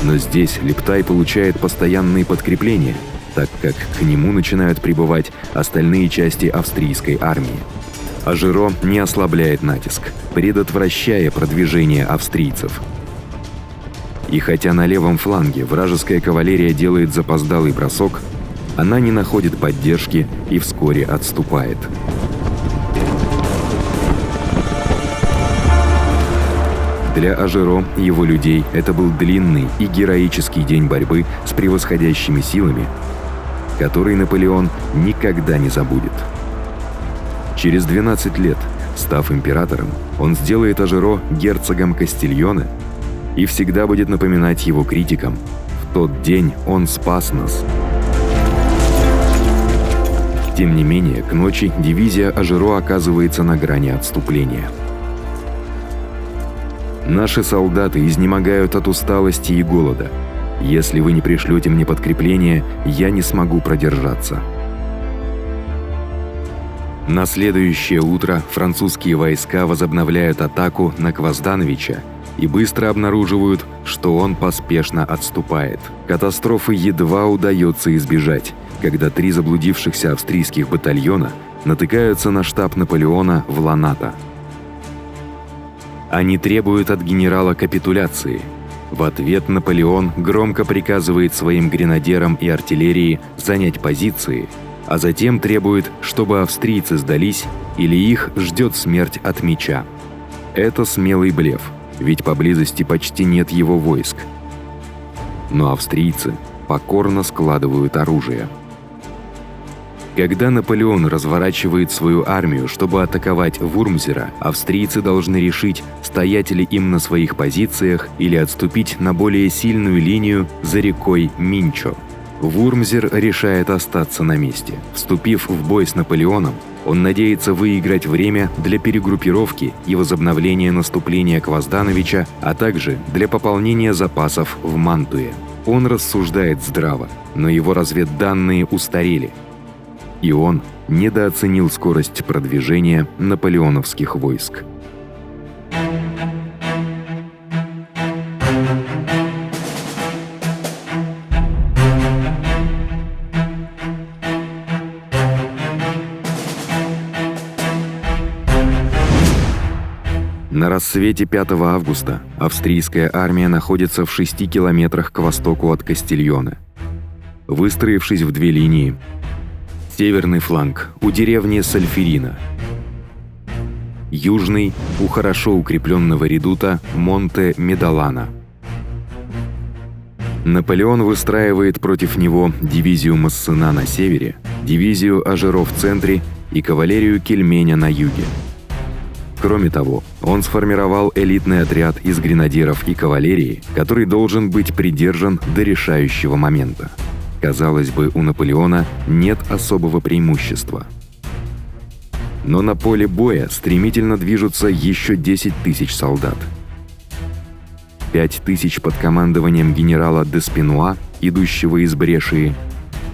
Но здесь Липтай получает постоянные подкрепления, так как к нему начинают прибывать остальные части австрийской армии. Ажеро не ослабляет натиск, предотвращая продвижение австрийцев. И хотя на левом фланге вражеская кавалерия делает запоздалый бросок, она не находит поддержки и вскоре отступает. Для Ажеро и его людей это был длинный и героический день борьбы с превосходящими силами, который Наполеон никогда не забудет. Через 12 лет, став императором, он сделает Ажеро герцогом Кастильона и всегда будет напоминать его критикам: «В тот день он спас нас». Тем не менее, к ночи дивизия Ажеро оказывается на грани отступления. «Наши солдаты изнемогают от усталости и голода. Если вы не пришлете мне подкрепление, я не смогу продержаться». На следующее утро французские войска возобновляют атаку на Гвоздановича и быстро обнаруживают, что он поспешно отступает. Катастрофы едва удается избежать, когда 3 заблудившихся австрийских батальона натыкаются на штаб Наполеона в Ланата. Они требуют от генерала капитуляции. В ответ Наполеон громко приказывает своим гренадерам и артиллерии занять позиции, а затем требует, чтобы австрийцы сдались или их ждет смерть от меча. Это смелый блеф, ведь поблизости почти нет его войск. Но австрийцы покорно складывают оружие. Когда Наполеон разворачивает свою армию, чтобы атаковать Вурмзера, австрийцы должны решить, стоять ли им на своих позициях или отступить на более сильную линию за рекой Минчо. Вурмзер решает остаться на месте. Вступив в бой с Наполеоном, Он надеется выиграть время для перегруппировки и возобновления наступления Гвоздановича, а также для пополнения запасов в Мантуе. Он рассуждает здраво, но его разведданные устарели. И он недооценил скорость продвижения наполеоновских войск. На рассвете 5 августа австрийская армия находится в 6 километрах к востоку от Кастильона. Выстроившись в две линии, северный фланг у деревни Сальферина, южный у хорошо укрепленного редута Монте-Медолана. Наполеон выстраивает против него дивизию Массена на севере, дивизию Ажеро в центре и кавалерию Кельменя на юге. Кроме того, он сформировал элитный отряд из гренадеров и кавалерии, который должен быть придержан до решающего момента. Казалось бы, у Наполеона нет особого преимущества. Но на поле боя стремительно движутся еще 10 тысяч солдат. 5 тысяч под командованием генерала Деспинуа, идущего из Брешии,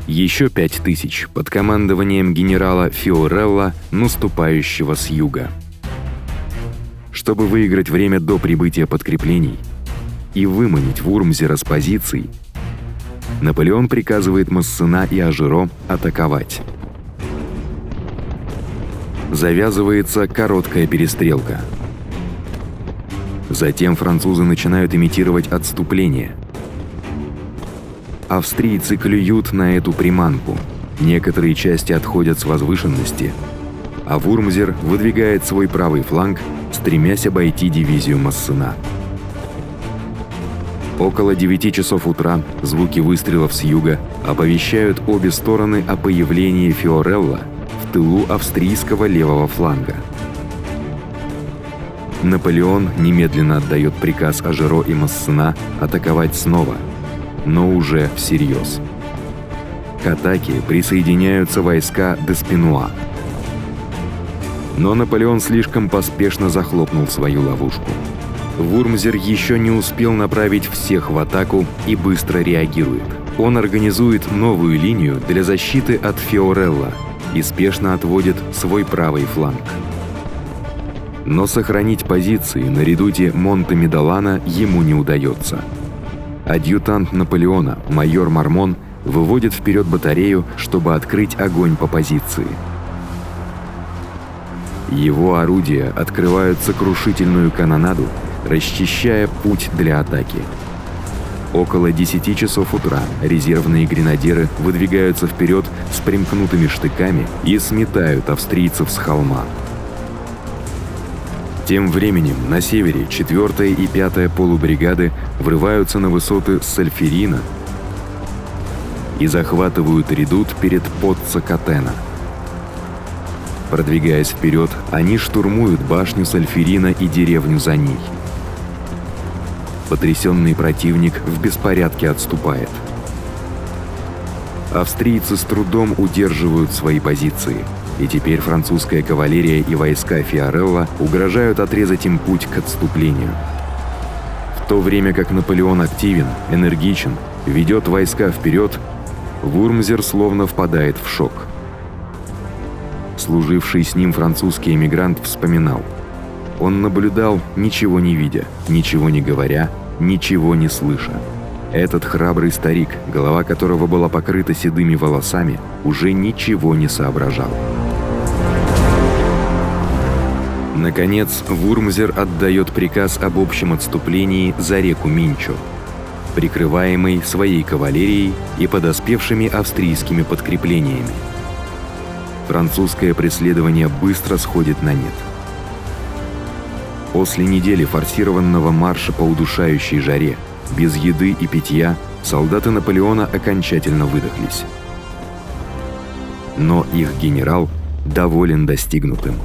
еще 5 тысяч под командованием генерала Фиорелла, наступающего с юга. Чтобы выиграть время до прибытия подкреплений и выманить Вурмзера с позиций, Наполеон приказывает Массена и Ажеро атаковать. Завязывается короткая перестрелка. Затем французы начинают имитировать отступление. Австрийцы клюют на эту приманку. Некоторые части отходят с возвышенности, а Вурмзер выдвигает свой правый фланг, стремясь обойти дивизию Массена. Около 9 часов утра звуки выстрелов с юга оповещают обе стороны о появлении Фиорелла в тылу австрийского левого фланга. Наполеон немедленно отдает приказ Ажеро и Массена атаковать снова, но уже всерьез. К атаке присоединяются войска Деспинуа. Но Наполеон слишком поспешно захлопнул свою ловушку. Вурмзер еще не успел направить всех в атаку и быстро реагирует. Он организует новую линию для защиты от Фиорелла и спешно отводит свой правый фланг. Но сохранить позиции на редуте Монте-Медолана ему не удается. Адъютант Наполеона, майор Мармон, выводит вперед батарею, чтобы открыть огонь по позиции. Его орудия открывают сокрушительную канонаду, расчищая путь для атаки. Около 10 часов утра резервные гренадеры выдвигаются вперед с примкнутыми штыками и сметают австрийцев с холма. Тем временем на севере 4-я и 5-я полубригады врываются на высоты Сальферина и захватывают редут перед Позцо-Катено. Продвигаясь вперед, они штурмуют башню Сальферина и деревню за ней. Потрясенный противник в беспорядке отступает. Австрийцы с трудом удерживают свои позиции, и теперь французская кавалерия и войска Фиорелла угрожают отрезать им путь к отступлению. В то время как Наполеон активен, энергичен, ведет войска вперед, Вурмзер словно впадает в шок. Служивший с ним французский эмигрант вспоминал: он наблюдал, ничего не видя, ничего не говоря, ничего не слыша. Этот храбрый старик, голова которого была покрыта седыми волосами, уже ничего не соображал. Наконец, Вурмзер отдает приказ об общем отступлении за реку Минчо, прикрываемый своей кавалерией и подоспевшими австрийскими подкреплениями. Французское преследование быстро сходит на нет. После недели форсированного марша по удушающей жаре, без еды и питья, солдаты Наполеона окончательно выдохлись. Но их генерал доволен достигнутым.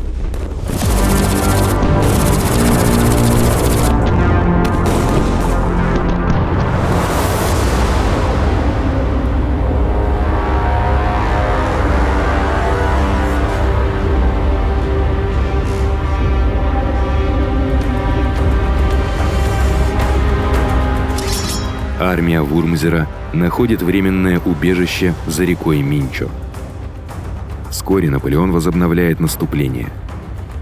армия Вурмзера находит временное убежище за рекой Минчо. Вскоре Наполеон возобновляет наступление.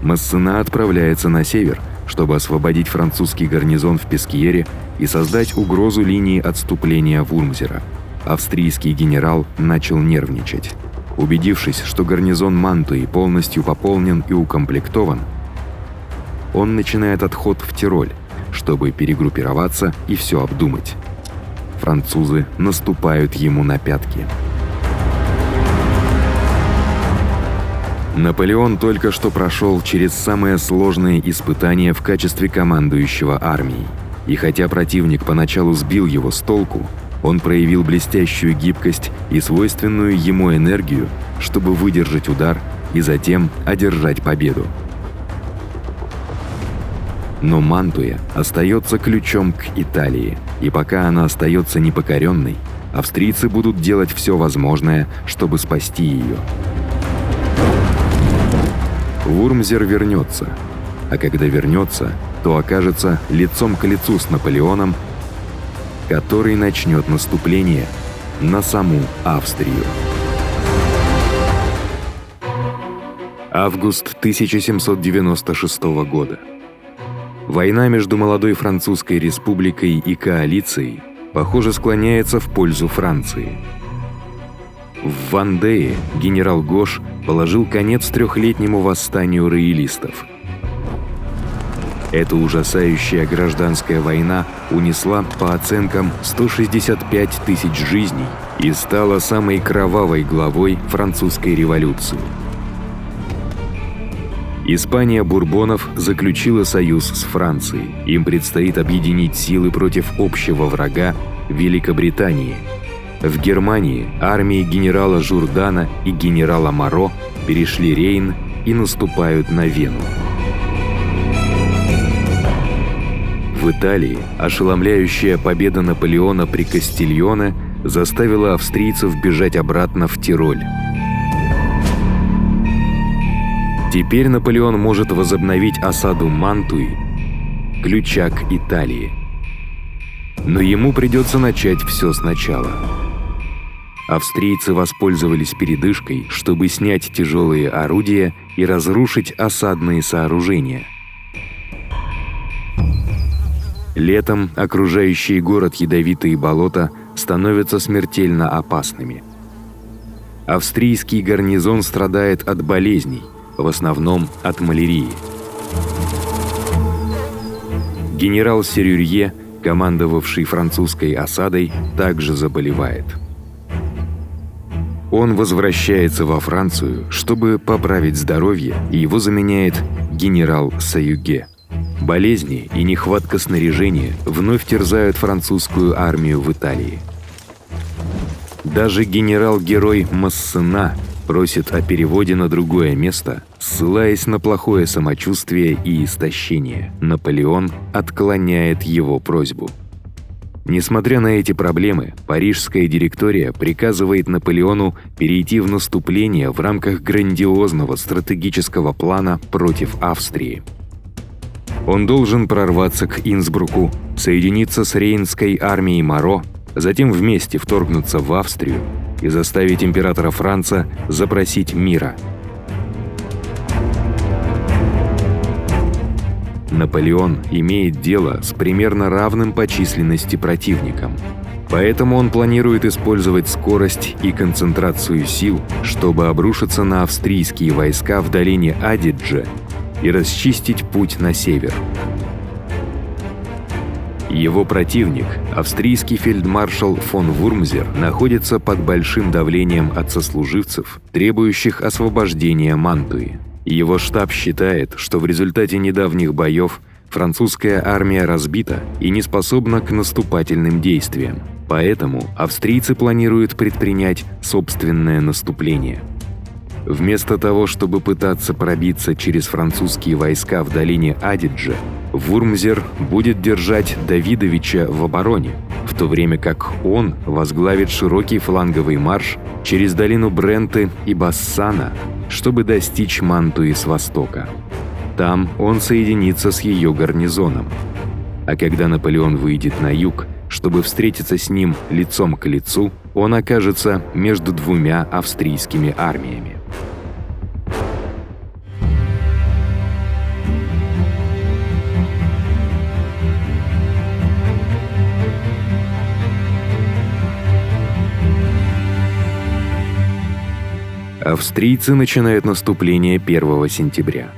Массена отправляется на север, чтобы освободить французский гарнизон в Пескьере и создать угрозу линии отступления Вурмзера. Австрийский генерал начал нервничать. Убедившись, что гарнизон Мантуи полностью пополнен и укомплектован, он начинает отход в Тироль, чтобы перегруппироваться и все обдумать. Французы наступают ему на пятки. Наполеон только что прошел через самые сложные испытания в качестве командующего армией. И хотя противник поначалу сбил его с толку, он проявил блестящую гибкость и свойственную ему энергию, чтобы выдержать удар и затем одержать победу. Но Мантуя остается ключом к Италии, и пока она остается непокоренной, австрийцы будут делать все возможное, чтобы спасти ее. Вурмзер вернется, а когда вернется, то окажется лицом к лицу с Наполеоном, который начнет наступление на саму Австрию. Август 1796 года. Война между молодой Французской республикой и коалицией, похоже, склоняется в пользу Франции. В Вандее генерал Гош положил конец 3-летнему восстанию роялистов. Эта ужасающая гражданская война унесла, по оценкам, 165 тысяч жизней и стала самой кровавой главой французской революции. Испания Бурбонов заключила союз с Францией. Им предстоит объединить силы против общего врага Великобритании. В Германии армии генерала Журдана и генерала Моро перешли Рейн и наступают на Вену. В Италии ошеломляющая победа Наполеона при Кастильоне заставила австрийцев бежать обратно в Тироль. Теперь Наполеон может возобновить осаду Мантуи, ключа к Италии. Но ему придется начать все сначала. Австрийцы воспользовались передышкой, чтобы снять тяжелые орудия и разрушить осадные сооружения. Летом окружающий город ядовитые болота становятся смертельно опасными. Австрийский гарнизон страдает от болезней, в основном от малярии. Генерал Серюрье, командовавший французской осадой, также заболевает. Он возвращается во Францию, чтобы поправить здоровье, и его заменяет генерал Саюге. Болезни и нехватка снаряжения вновь терзают французскую армию в Италии. Даже генерал-герой Массена просит о переводе на другое место, ссылаясь на плохое самочувствие и истощение. Наполеон отклоняет его просьбу. Несмотря на эти проблемы, парижская директория приказывает Наполеону перейти в наступление в рамках грандиозного стратегического плана против Австрии. Он должен прорваться к Инсбруку, соединиться с рейнской армией Моро, затем вместе вторгнуться в Австрию и заставить императора Франца запросить мира. Наполеон имеет дело с примерно равным по численности противником. Поэтому он планирует использовать скорость и концентрацию сил, чтобы обрушиться на австрийские войска в долине Адидже и расчистить путь на север. Его противник, австрийский фельдмаршал фон Вурмзер, находится под большим давлением от сослуживцев, требующих освобождения Мантуи. Его штаб считает, что в результате недавних боев французская армия разбита и не способна к наступательным действиям. Поэтому австрийцы планируют предпринять собственное наступление. Вместо того, чтобы пытаться пробиться через французские войска в долине Адидже, Вурмзер будет держать Давидовича в обороне, в то время как он возглавит широкий фланговый марш через долину Бренты и Бассана, чтобы достичь Мантуи с востока. Там он соединится с ее гарнизоном. А когда Наполеон выйдет на юг, Чтобы встретиться с ним лицом к лицу, он окажется между двумя австрийскими армиями. Австрийцы начинают наступление 1 сентября.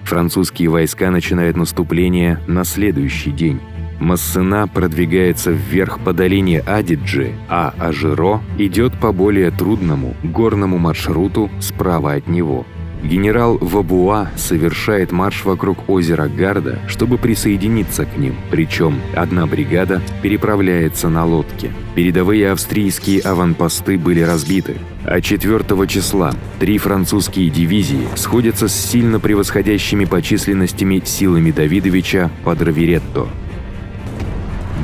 Французские войска начинают наступление на следующий день. Массена продвигается вверх по долине Адиджи, а Ажиро идет по более трудному горному маршруту справа от него. Генерал Вабуа совершает марш вокруг озера Гарда, чтобы присоединиться к ним, причем одна бригада переправляется на лодке. Передовые австрийские аванпосты были разбиты, а 4 числа 3 французские дивизии сходятся с сильно превосходящими по численности силами Давидовича под Роверетто.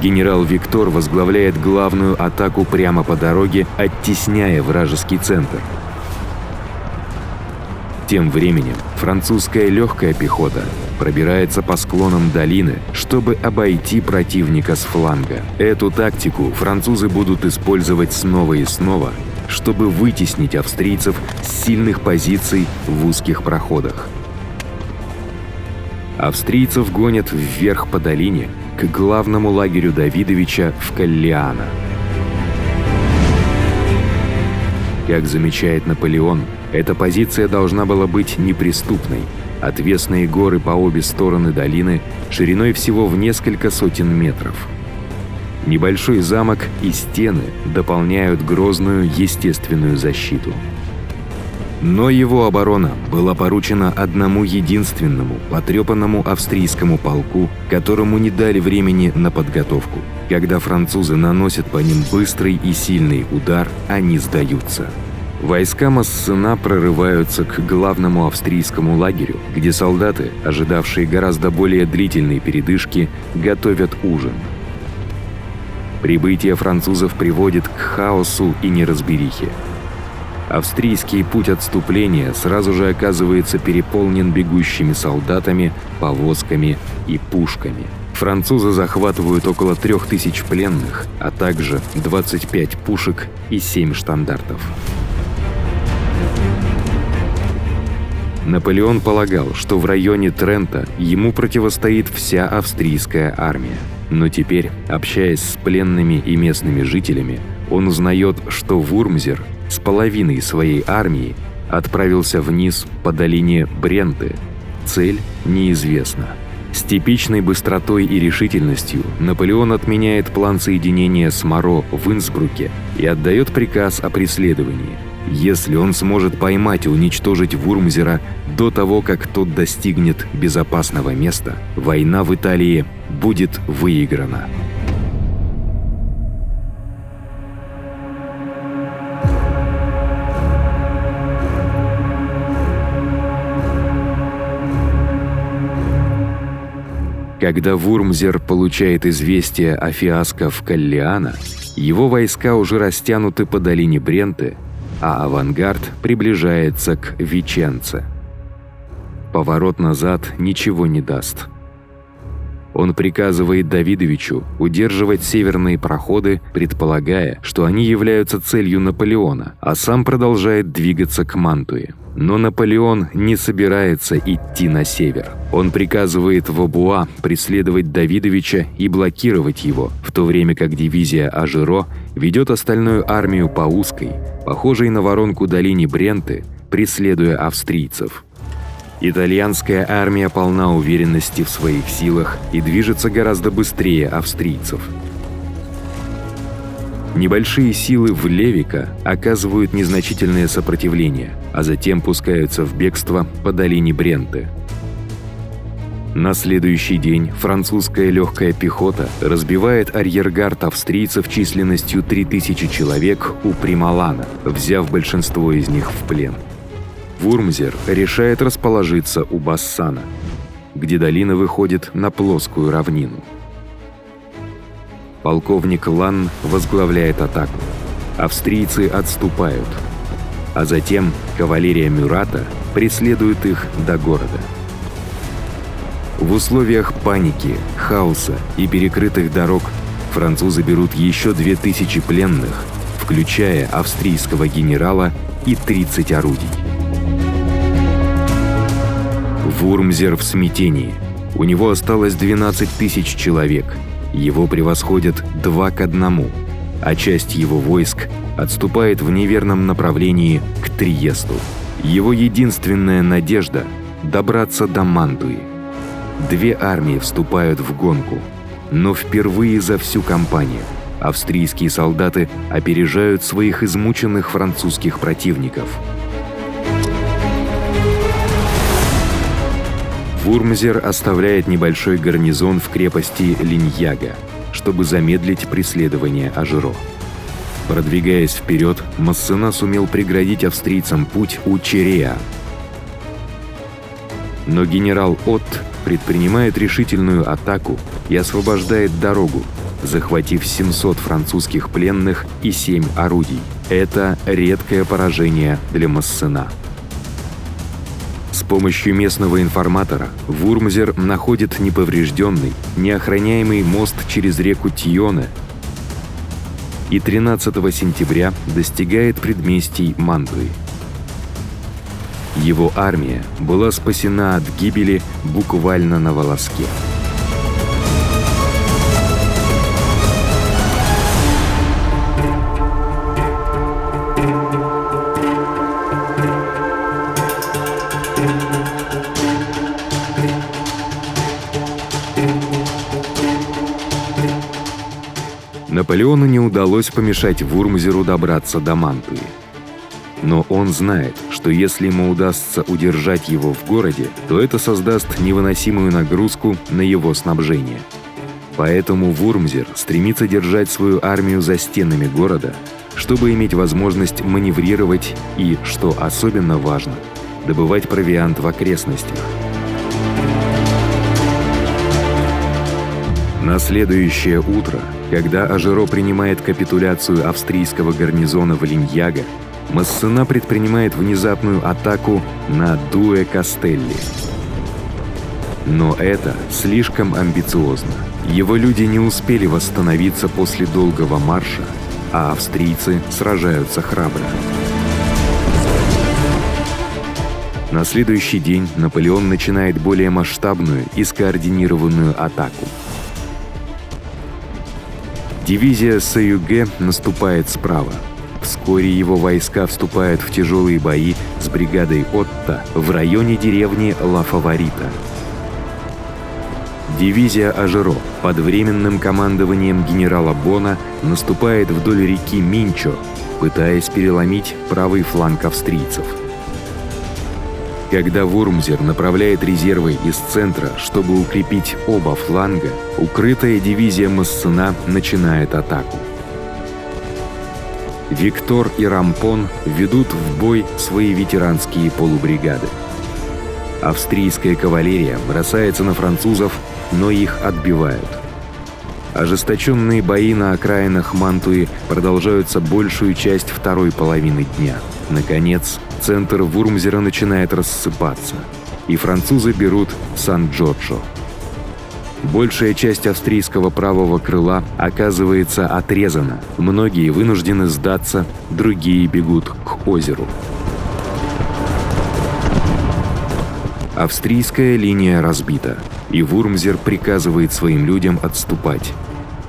Генерал Виктор возглавляет главную атаку прямо по дороге, оттесняя вражеский центр. Тем временем французская легкая пехота пробирается по склонам долины, чтобы обойти противника с фланга. Эту тактику французы будут использовать снова и снова, чтобы вытеснить австрийцев с сильных позиций в узких проходах. Австрийцев гонят вверх по долине к главному лагерю Давидовича в Каллиано. Как замечает Наполеон, эта позиция должна была быть неприступной. Отвесные горы по обе стороны долины шириной всего в несколько сотен метров. Небольшой замок и стены дополняют грозную естественную защиту. Но его оборона была поручена одному единственному потрепанному австрийскому полку, которому не дали времени на подготовку. Когда французы наносят по ним быстрый и сильный удар, они сдаются. Войска Массена прорываются к главному австрийскому лагерю, где солдаты, ожидавшие гораздо более длительной передышки, готовят ужин. Прибытие французов приводит к хаосу и неразберихе. Австрийский путь отступления сразу же оказывается переполнен бегущими солдатами, повозками и пушками. Французы захватывают около 3000 пленных, а также 25 пушек и 7 штандартов. Наполеон полагал, что в районе Трента ему противостоит вся австрийская армия. Но теперь, общаясь с пленными и местными жителями, он узнает, что Вурмзер с половиной своей армии отправился вниз по долине Бренты. Цель неизвестна. С типичной быстротой и решительностью Наполеон отменяет план соединения с Моро в Инсбруке и отдает приказ о преследовании. Если он сможет поймать и уничтожить Вурмзера до того, как тот достигнет безопасного места, война в Италии будет выиграна. Когда Вурмзер получает известие о фиаско в Каллиано, его войска уже растянуты по долине Бренты, а авангард приближается к Виченце. Поворот назад ничего не даст. Он приказывает Давидовичу удерживать северные проходы, предполагая, что они являются целью Наполеона, а сам продолжает двигаться к Мантуе. Но Наполеон не собирается идти на север. Он приказывает Вабуа преследовать Давидовича и блокировать его, в то время как дивизия Ажиро ведет остальную армию по узкой, похожей на воронку долине Бренты, преследуя австрийцев. Итальянская армия полна уверенности в своих силах и движется гораздо быстрее австрийцев. Небольшие силы Влевика оказывают незначительное сопротивление, а затем пускаются в бегство по долине Бренты. На следующий день французская легкая пехота разбивает арьергард австрийцев численностью 3000 человек у Прималана, взяв большинство из них в плен. Вурмзер решает расположиться у Бассана, где долина выходит на плоскую равнину. Полковник Ланн возглавляет атаку. Австрийцы отступают, а затем кавалерия Мюрата преследует их до города. В условиях паники, хаоса и перекрытых дорог Французы берут еще 2000 пленных, включая австрийского генерала и 30 орудий. Вурмзер в смятении. У него осталось 12 тысяч человек. Его превосходят 2 к 1, а часть его войск отступает в неверном направлении к Триесту. Его единственная надежда – добраться до Мантуи. 2 армии вступают в гонку, но впервые за всю кампанию австрийские солдаты опережают своих измученных французских противников. Вурмзер оставляет небольшой гарнизон в крепости Линьяга, чтобы замедлить преследование Ажеро. Продвигаясь вперед, Массена сумел преградить австрийцам путь у Череа. Но генерал Отт предпринимает решительную атаку и освобождает дорогу, захватив 700 французских пленных и 7 орудий. Это редкое поражение для Массена. С помощью местного информатора Вурмзер находит неповрежденный, неохраняемый мост через реку Тьоне и 13 сентября достигает предместий Мантуи. Его армия была спасена от гибели буквально на волоске. Наполеону не удалось помешать Вурмзеру добраться до Мантуи. Но он знает, что если ему удастся удержать его в городе, то это создаст невыносимую нагрузку на его снабжение. Поэтому Вурмзер стремится держать свою армию за стенами города, чтобы иметь возможность маневрировать и, что особенно важно, добывать провиант в окрестностях. На следующее утро, когда Ажеро принимает капитуляцию австрийского гарнизона в Линьяго, Массена предпринимает внезапную атаку на Дуэ-Кастелли. Но это слишком амбициозно. Его люди не успели восстановиться после долгого марша, а австрийцы сражаются храбро. На следующий день Наполеон начинает более масштабную и скоординированную атаку. Дивизия Саюге наступает справа. Вскоре его войска вступают в тяжелые бои с бригадой Отто в районе деревни Ла-Фаворита. Дивизия Ажеро под временным командованием генерала Бона наступает вдоль реки Минчо, пытаясь переломить правый фланг австрийцев. Когда Вурмзер направляет резервы из центра, чтобы укрепить оба фланга, укрытая дивизия Массена начинает атаку. Виктор и Рампон ведут в бой свои ветеранские полубригады. Австрийская кавалерия бросается на французов, но их отбивают. Ожесточенные бои на окраинах Мантуи продолжаются большую часть второй половины дня. Наконец, центр Вурмзера начинает рассыпаться, и французы берут Сан-Джорджо. Большая часть австрийского правого крыла оказывается отрезана. Многие вынуждены сдаться, другие бегут к озеру. Австрийская линия разбита, и Вурмзер приказывает своим людям отступать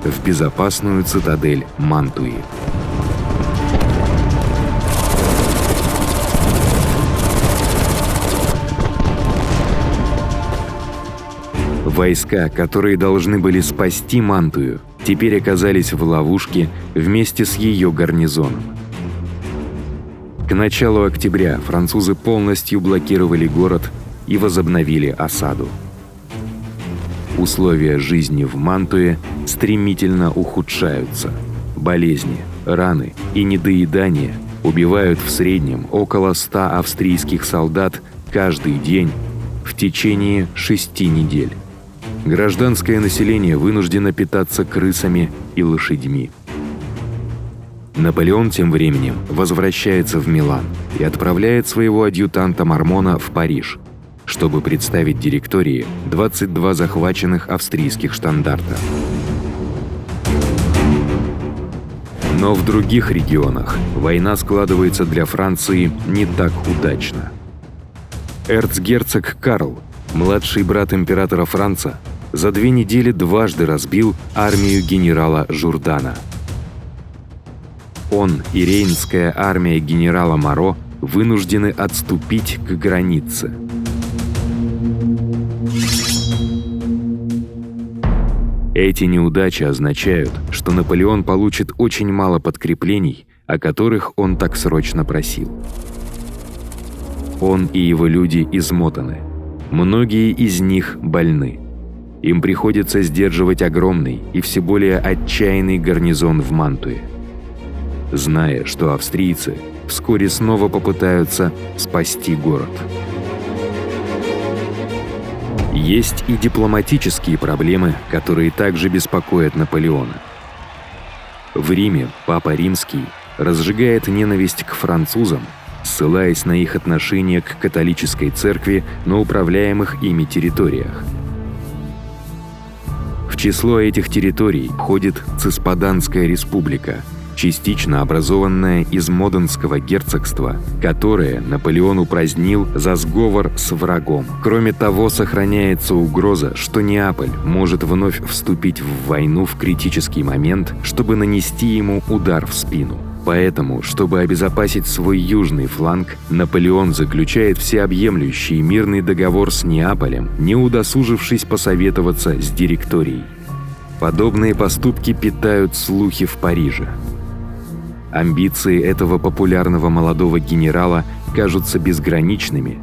в безопасную цитадель Мантуи. Войска, которые должны были спасти Мантую, теперь оказались в ловушке вместе с ее гарнизоном. К началу октября французы полностью блокировали город и возобновили осаду. Условия жизни в Мантуе стремительно ухудшаются. Болезни, раны и недоедание убивают в среднем около 100 австрийских солдат каждый день в течение 6 недель. Гражданское население вынуждено питаться крысами и лошадьми. Наполеон тем временем возвращается в Милан и отправляет своего адъютанта Мармона в Париж, чтобы представить директории 22 захваченных австрийских штандарта. Но в других регионах война складывается для Франции не так удачно. Эрцгерцог Карл, младший брат императора Франца, за 2 недели дважды разбил армию генерала Журдана. Он и рейнская армия генерала Моро вынуждены отступить к границе. Эти неудачи означают, что Наполеон получит очень мало подкреплений, о которых он так срочно просил. Он и его люди измотаны. Многие из них больны. Им приходится сдерживать огромный и все более отчаянный гарнизон в Мантуе, зная, что австрийцы вскоре снова попытаются спасти город. Есть и дипломатические проблемы, которые также беспокоят Наполеона. В Риме Папа Римский разжигает ненависть к французам, ссылаясь на их отношение к католической церкви на управляемых ими территориях. В число этих территорий входит Циспаданская республика, частично образованная из Моденского герцогства, которое Наполеон упразднил за сговор с врагом. Кроме того, сохраняется угроза, что Неаполь может вновь вступить в войну в критический момент, чтобы нанести ему удар в спину. Поэтому, чтобы обезопасить свой южный фланг, Наполеон заключает всеобъемлющий мирный договор с Неаполем, не удосужившись посоветоваться с директорией. Подобные поступки питают слухи в Париже. Амбиции этого популярного молодого генерала кажутся безграничными.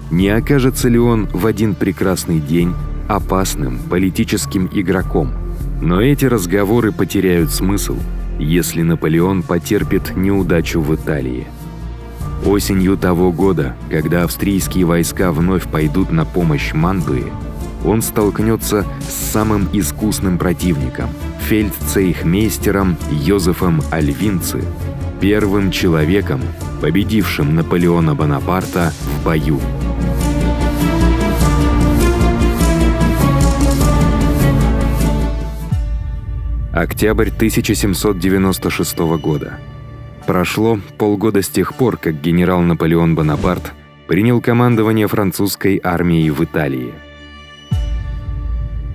Не окажется ли он в один прекрасный день опасным политическим игроком? Но эти разговоры потеряют смысл, если Наполеон потерпит неудачу в Италии. Осенью того года, когда австрийские войска вновь пойдут на помощь Мантуе, он столкнется с самым искусным противником – фельдцейхмейстером Йозефом Альвинци, первым человеком, победившим Наполеона Бонапарта в бою. Октябрь 1796 года. Прошло полгода с тех пор, как генерал Наполеон Бонапарт принял командование французской армией в Италии.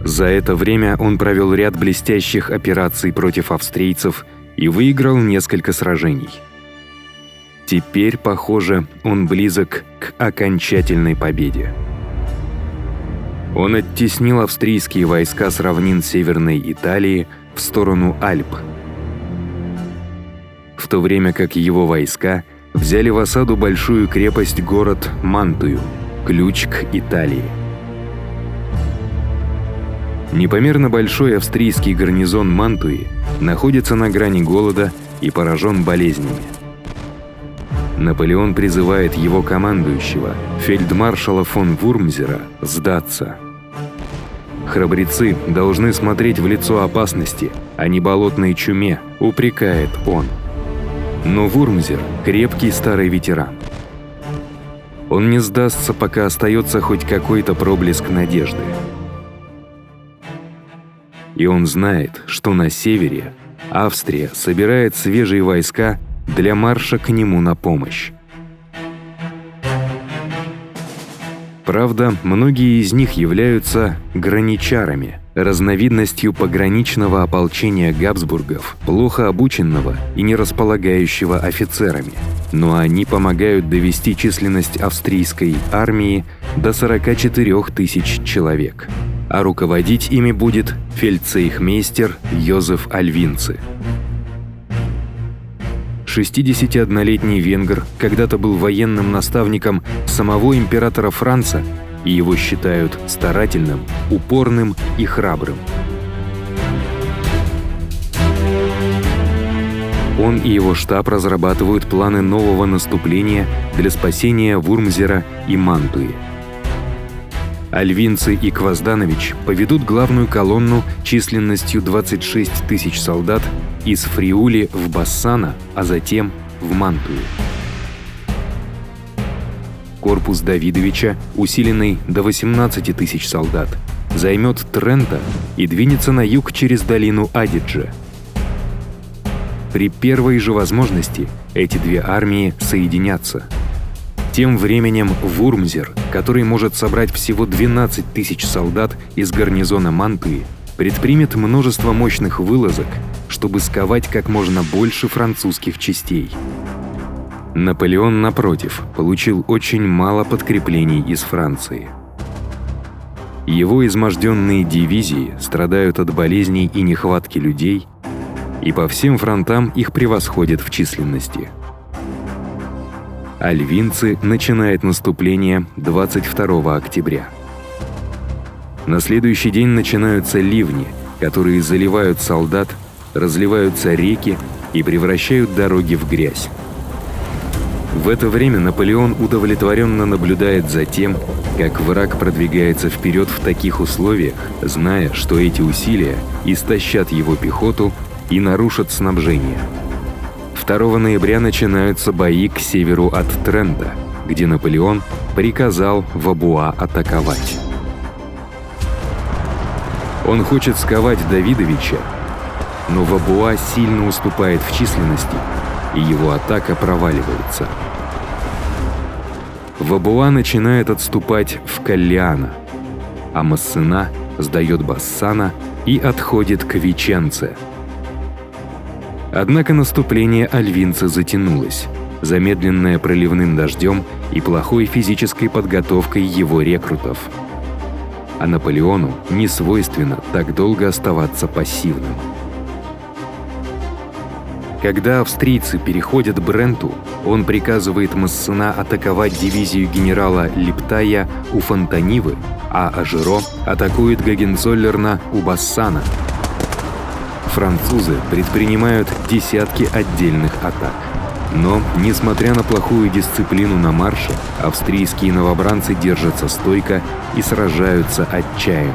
За это время он провел ряд блестящих операций против австрийцев и выиграл несколько сражений. Теперь, похоже, он близок к окончательной победе. Он оттеснил австрийские войска с равнин Северной Италии в сторону Альп, в то время как его войска взяли в осаду большую крепость-город Мантую, ключ к Италии. Непомерно большой австрийский гарнизон Мантуи находится на грани голода и поражен болезнями. Наполеон призывает его командующего, фельдмаршала фон Вурмзера, сдаться. «Храбрецы должны смотреть в лицо опасности, а не болотной чуме», — упрекает он. Но Вурмзер — крепкий старый ветеран. Он не сдастся, пока остается хоть какой-то проблеск надежды. И он знает, что на севере Австрия собирает свежие войска для марша к нему на помощь. Правда, многие из них являются граничарами, разновидностью пограничного ополчения Габсбургов, плохо обученного и не располагающего офицерами. Но они помогают довести численность австрийской армии до 44 тысяч человек. А руководить ими будет фельдцейхмейстер Йозеф Альвинци. 61-летний венгр когда-то был военным наставником самого императора Франца, и его считают старательным, упорным и храбрым. Он и его штаб разрабатывают планы нового наступления для спасения Вурмзера и Мантуи. Альвинци и Квазданович поведут главную колонну численностью 26 тысяч солдат из Фриули в Бассана, а затем в Мантую. Корпус Давидовича, усиленный до 18 тысяч солдат, займет Тренто и двинется на юг через долину Адидже. При первой же возможности эти две армии соединятся. Тем временем Вурмзер, который может собрать всего 12 тысяч солдат из гарнизона Мантуи, предпримет множество мощных вылазок, чтобы сковать как можно больше французских частей. Наполеон, напротив, получил очень мало подкреплений из Франции. Его изможденные дивизии страдают от болезней и нехватки людей, и по всем фронтам их превосходят в численности. Альвинцы начинают наступление 22 октября. На следующий день начинаются ливни, которые заливают солдат, разливаются реки и превращают дороги в грязь. В это время Наполеон удовлетворенно наблюдает за тем, как враг продвигается вперед в таких условиях, зная, что эти усилия истощат его пехоту и нарушат снабжение. 2 ноября начинаются бои к северу от Трента, где Наполеон приказал Вабуа атаковать. Он хочет сковать Давидовича, но Вабуа сильно уступает в численности, и его атака проваливается. Вабуа начинает отступать в Каллиано, а Массена сдает Бассана и отходит к Веченце. Однако наступление альвинца затянулось, замедленное проливным дождем и плохой физической подготовкой его рекрутов. А Наполеону не свойственно так долго оставаться пассивным. Когда австрийцы переходят Бренту, он приказывает Массена атаковать дивизию генерала Липтая у Фонтанивы, а Ажеро атакует Гогенцоллерна у Бассана. Французы предпринимают десятки отдельных атак. Но, несмотря на плохую дисциплину на марше, австрийские новобранцы держатся стойко и сражаются отчаянно.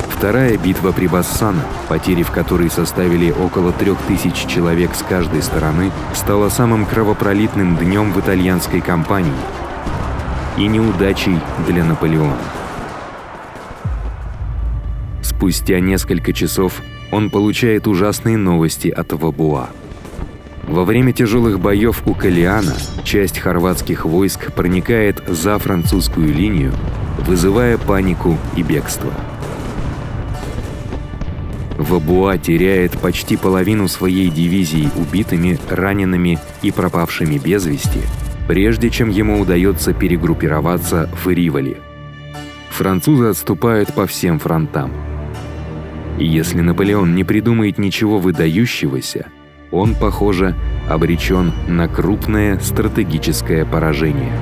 Вторая битва при Бассана, потери в которой составили около 3000 человек с каждой стороны, стала самым кровопролитным днем в итальянской кампании и неудачей для Наполеона. Спустя несколько часов он получает ужасные новости от Вабуа. Во время тяжелых боев у Каллиано часть хорватских войск проникает за французскую линию, вызывая панику и бегство. Вабуа теряет почти половину своей дивизии убитыми, ранеными и пропавшими без вести, прежде чем ему удается перегруппироваться в Риволи. Французы отступают по всем фронтам. И если Наполеон не придумает ничего выдающегося, он, похоже, обречен на крупное стратегическое поражение.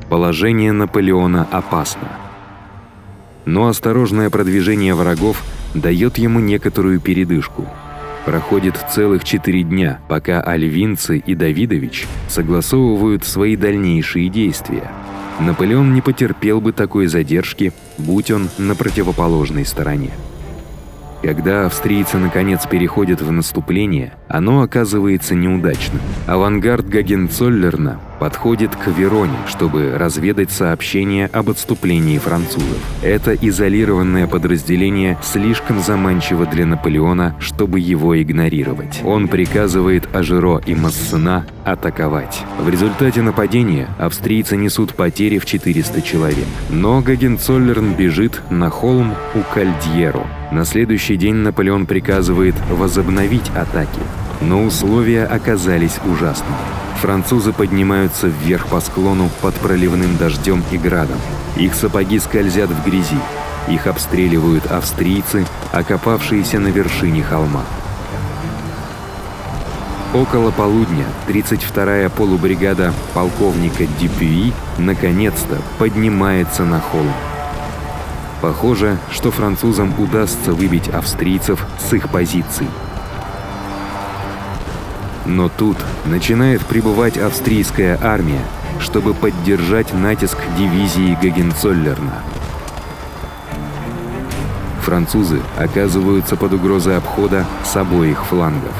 Положение Наполеона опасно. Но осторожное продвижение врагов дает ему некоторую передышку. Проходит целых 4 дня, пока альвинцы и Давидович согласовывают свои дальнейшие действия. Наполеон не потерпел бы такой задержки, будь он на противоположной стороне. Когда австрийцы наконец переходят в наступление, оно оказывается неудачным. Авангард Гогенцоллерна подходит к Вероне, чтобы разведать сообщение об отступлении французов. Это изолированное подразделение слишком заманчиво для Наполеона, чтобы его игнорировать. Он приказывает Ажеро и Массена атаковать. В результате нападения австрийцы несут потери в 400 человек. Но Гогенцоллерн бежит на холм у Кальдьеро. На следующий день Наполеон приказывает возобновить атаки, но условия оказались ужасными. Французы поднимаются вверх по склону под проливным дождем и градом. Их сапоги скользят в грязи. Их обстреливают австрийцы, окопавшиеся на вершине холма. Около полудня 32-я полубригада полковника Дюпюи наконец-то поднимается на холм. Похоже, что французам удастся выбить австрийцев с их позиций. Но тут начинает прибывать австрийская армия, что чтобы поддержать натиск дивизии Гогенцоллерна. Французы оказываются под угрозой обхода с обоих флангов.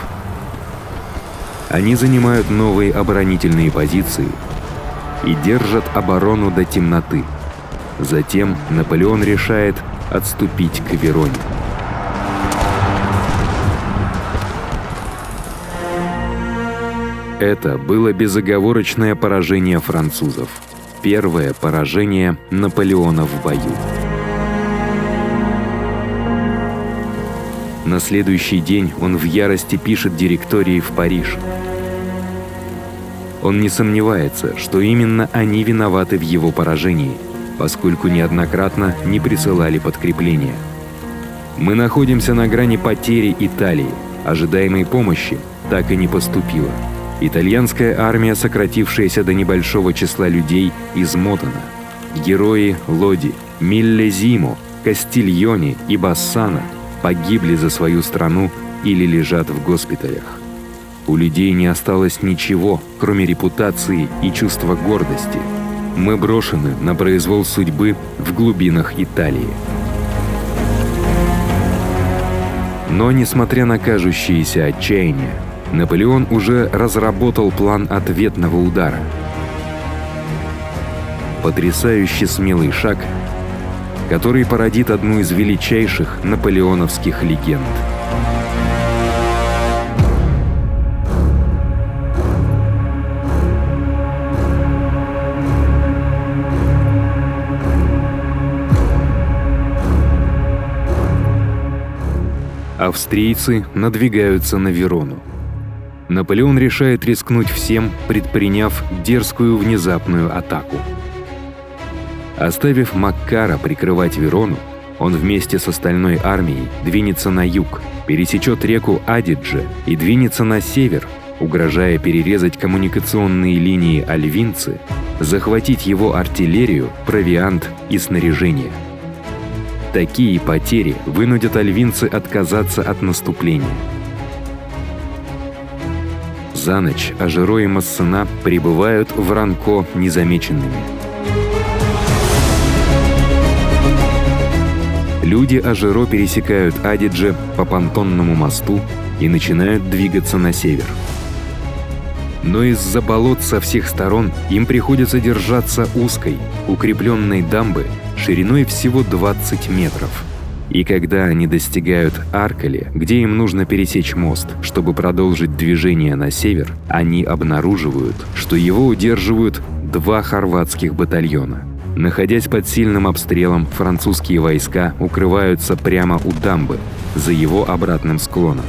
Они занимают новые оборонительные позиции и держат оборону до темноты. Затем Наполеон решает отступить к Вероне. Это было безоговорочное поражение французов. Первое поражение Наполеона в бою. На следующий день он в ярости пишет директории в Париж. Он не сомневается, что именно они виноваты в его поражении, поскольку неоднократно не присылали подкрепления. «Мы находимся на грани потери Италии. Ожидаемой помощи так и не поступило. Итальянская армия, сократившаяся до небольшого числа людей, измотана. Герои Лоди, Миллезимо, Кастильони и Бассана погибли за свою страну или лежат в госпиталях. У людей не осталось ничего, кроме репутации и чувства гордости. Мы брошены на произвол судьбы в глубинах Италии». Но, несмотря на кажущееся отчаяние, Наполеон уже разработал план ответного удара. Потрясающе смелый шаг, который породит одну из величайших наполеоновских легенд. Австрийцы надвигаются на Верону. Наполеон решает рискнуть всем, предприняв дерзкую внезапную атаку. Оставив Маккара прикрывать Верону, он вместе с остальной армией двинется на юг, пересечет реку Адидже и двинется на север, угрожая перерезать коммуникационные линии Альвинцы, захватить его артиллерию, провиант и снаряжение. Такие потери вынудят альвинцы отказаться от наступления. За ночь Ажеро и Массена прибывают в Ранко незамеченными. Люди Ажеро пересекают Адидже по понтонному мосту и начинают двигаться на север. Но из-за болот со всех сторон им приходится держаться узкой, укрепленной дамбы шириной всего 20 метров. И когда они достигают Аркали, где им нужно пересечь мост, чтобы продолжить движение на север, они обнаруживают, что его удерживают 2 хорватских батальона. Находясь под сильным обстрелом, французские войска укрываются прямо у дамбы, за его обратным склоном.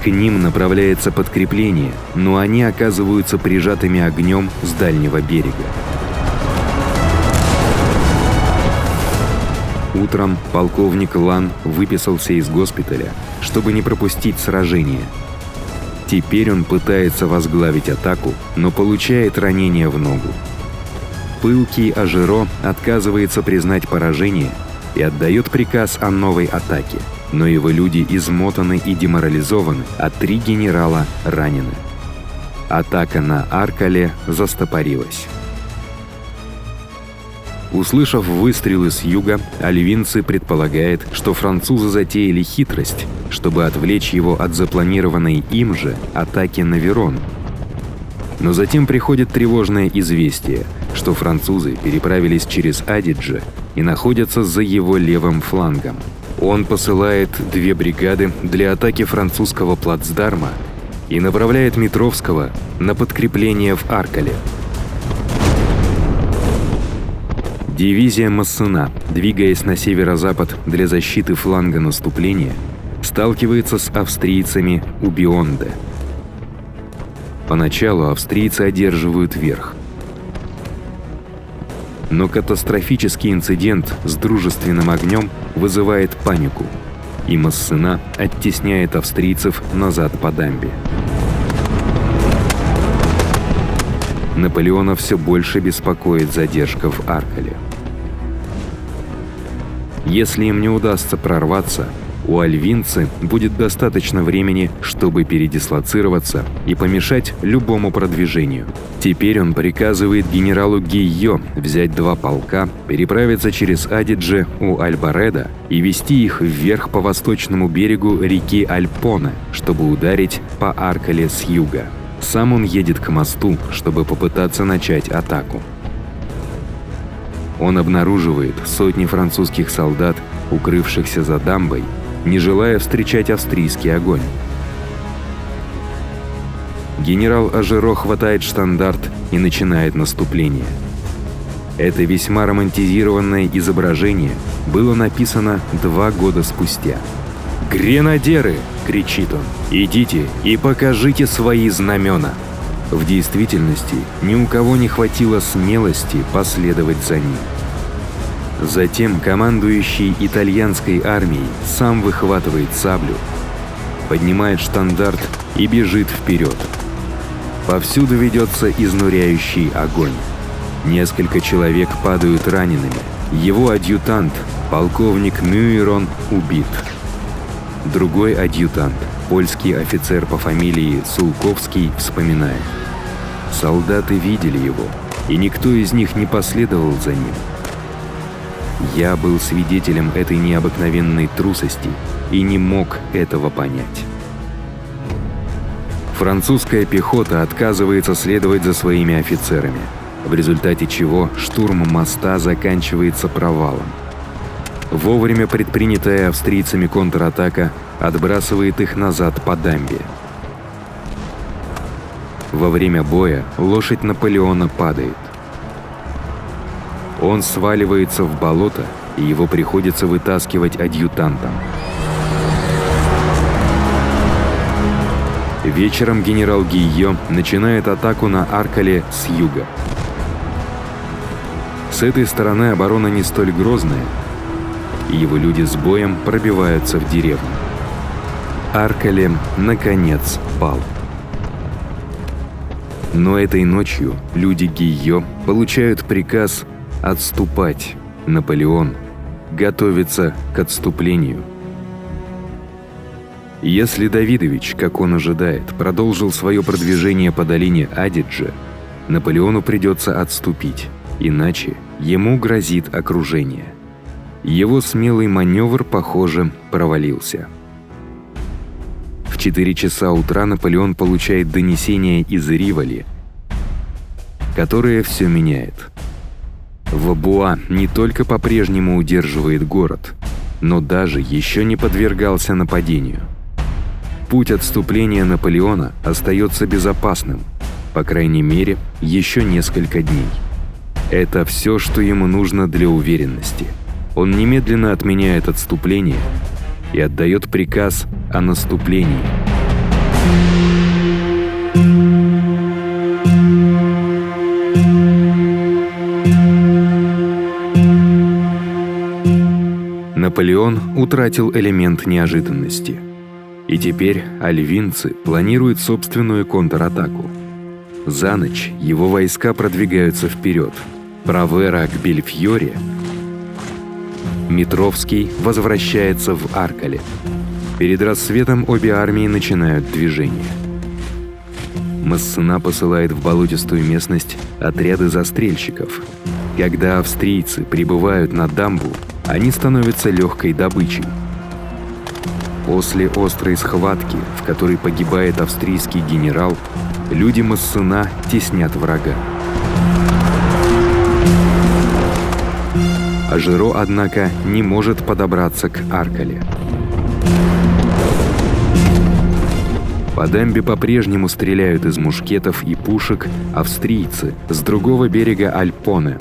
К ним направляется подкрепление, но они оказываются прижатыми огнем с дальнего берега. Утром полковник Лан выписался из госпиталя, чтобы не пропустить сражение. Теперь он пытается возглавить атаку, но получает ранение в ногу. Пылкий Ажеро отказывается признать поражение и отдает приказ о новой атаке, но его люди измотаны и деморализованы, а 3 генерала ранены. Атака на Аркале застопорилась. Услышав выстрелы с юга, альвинцы предполагают, что французы затеяли хитрость, чтобы отвлечь его от запланированной им же атаки на Верону. Но затем приходит тревожное известие, что французы переправились через Адидже и находятся за его левым флангом. Он посылает 2 бригады для атаки французского плацдарма и направляет Митровского на подкрепление в Аркале. Дивизия Массена, двигаясь на северо-запад для защиты фланга наступления, сталкивается с австрийцами у Бионде. Поначалу австрийцы одерживают верх. Но катастрофический инцидент с дружественным огнем вызывает панику, и Массена оттесняет австрийцев назад по дамбе. Наполеона все больше беспокоит задержка в Аркале. Если им не удастся прорваться, у альвинцы будет достаточно времени, чтобы передислоцироваться и помешать любому продвижению. Теперь он приказывает генералу Гийо взять 2 полка, переправиться через Адидже у Альбареда и вести их вверх по восточному берегу реки Альпоне, чтобы ударить по Аркале с юга. Сам он едет к мосту, чтобы попытаться начать атаку. Он обнаруживает сотни французских солдат, укрывшихся за дамбой, не желая встречать австрийский огонь. Генерал Ажеро хватает штандарт и начинает наступление. Это весьма романтизированное изображение было написано 2 года спустя. «Гренадеры!» — кричит он. «Идите и покажите свои знамена!» В действительности ни у кого не хватило смелости последовать за ним. Затем командующий итальянской армией сам выхватывает саблю, поднимает штандарт и бежит вперед. Повсюду ведется изнуряющий огонь. Несколько человек падают ранеными. Его адъютант, полковник Мюйрон, убит. Другой адъютант, польский офицер по фамилии Сулковский, вспоминает: «Солдаты видели его, и никто из них не последовал за ним. Я был свидетелем этой необыкновенной трусости и не мог этого понять». Французская пехота отказывается следовать за своими офицерами, в результате чего штурм моста заканчивается провалом. Вовремя предпринятая австрийцами контратака отбрасывает их назад по дамбе. Во время боя лошадь Наполеона падает. Он сваливается в болото, и его приходится вытаскивать адъютантом. Вечером генерал Гийо начинает атаку на Аркале с юга. С этой стороны оборона не столь грозная, и его люди с боем пробиваются в деревню. Аркале, наконец, пал. Но этой ночью люди Гийо получают приказ отступать. Наполеон готовится к отступлению. Если Давидович, как он ожидает, продолжил свое продвижение по долине Адидже, Наполеону придется отступить, иначе ему грозит окружение. Его смелый маневр, похоже, провалился. В 4 часа утра Наполеон получает донесение из Риволи, которое все меняет. Вабуа не только по-прежнему удерживает город, но даже еще не подвергался нападению. Путь отступления Наполеона остается безопасным, по крайней мере, еще несколько дней. Это все, что ему нужно для уверенности. Он немедленно отменяет отступление и отдает приказ о наступлении. Наполеон утратил элемент неожиданности. И теперь альвинцы планируют собственную контратаку. За ночь его войска продвигаются вперед. Провера к Бельфьоре. Митровский возвращается в Аркале. Перед рассветом обе армии начинают движение. Массена посылает в болотистую местность отряды застрельщиков. Когда австрийцы прибывают на дамбу, они становятся легкой добычей. После острой схватки, в которой погибает австрийский генерал, люди Массена теснят врага. Ажеро, однако, не может подобраться к Аркале. По дамбе по-прежнему стреляют из мушкетов и пушек австрийцы с другого берега Альпоне.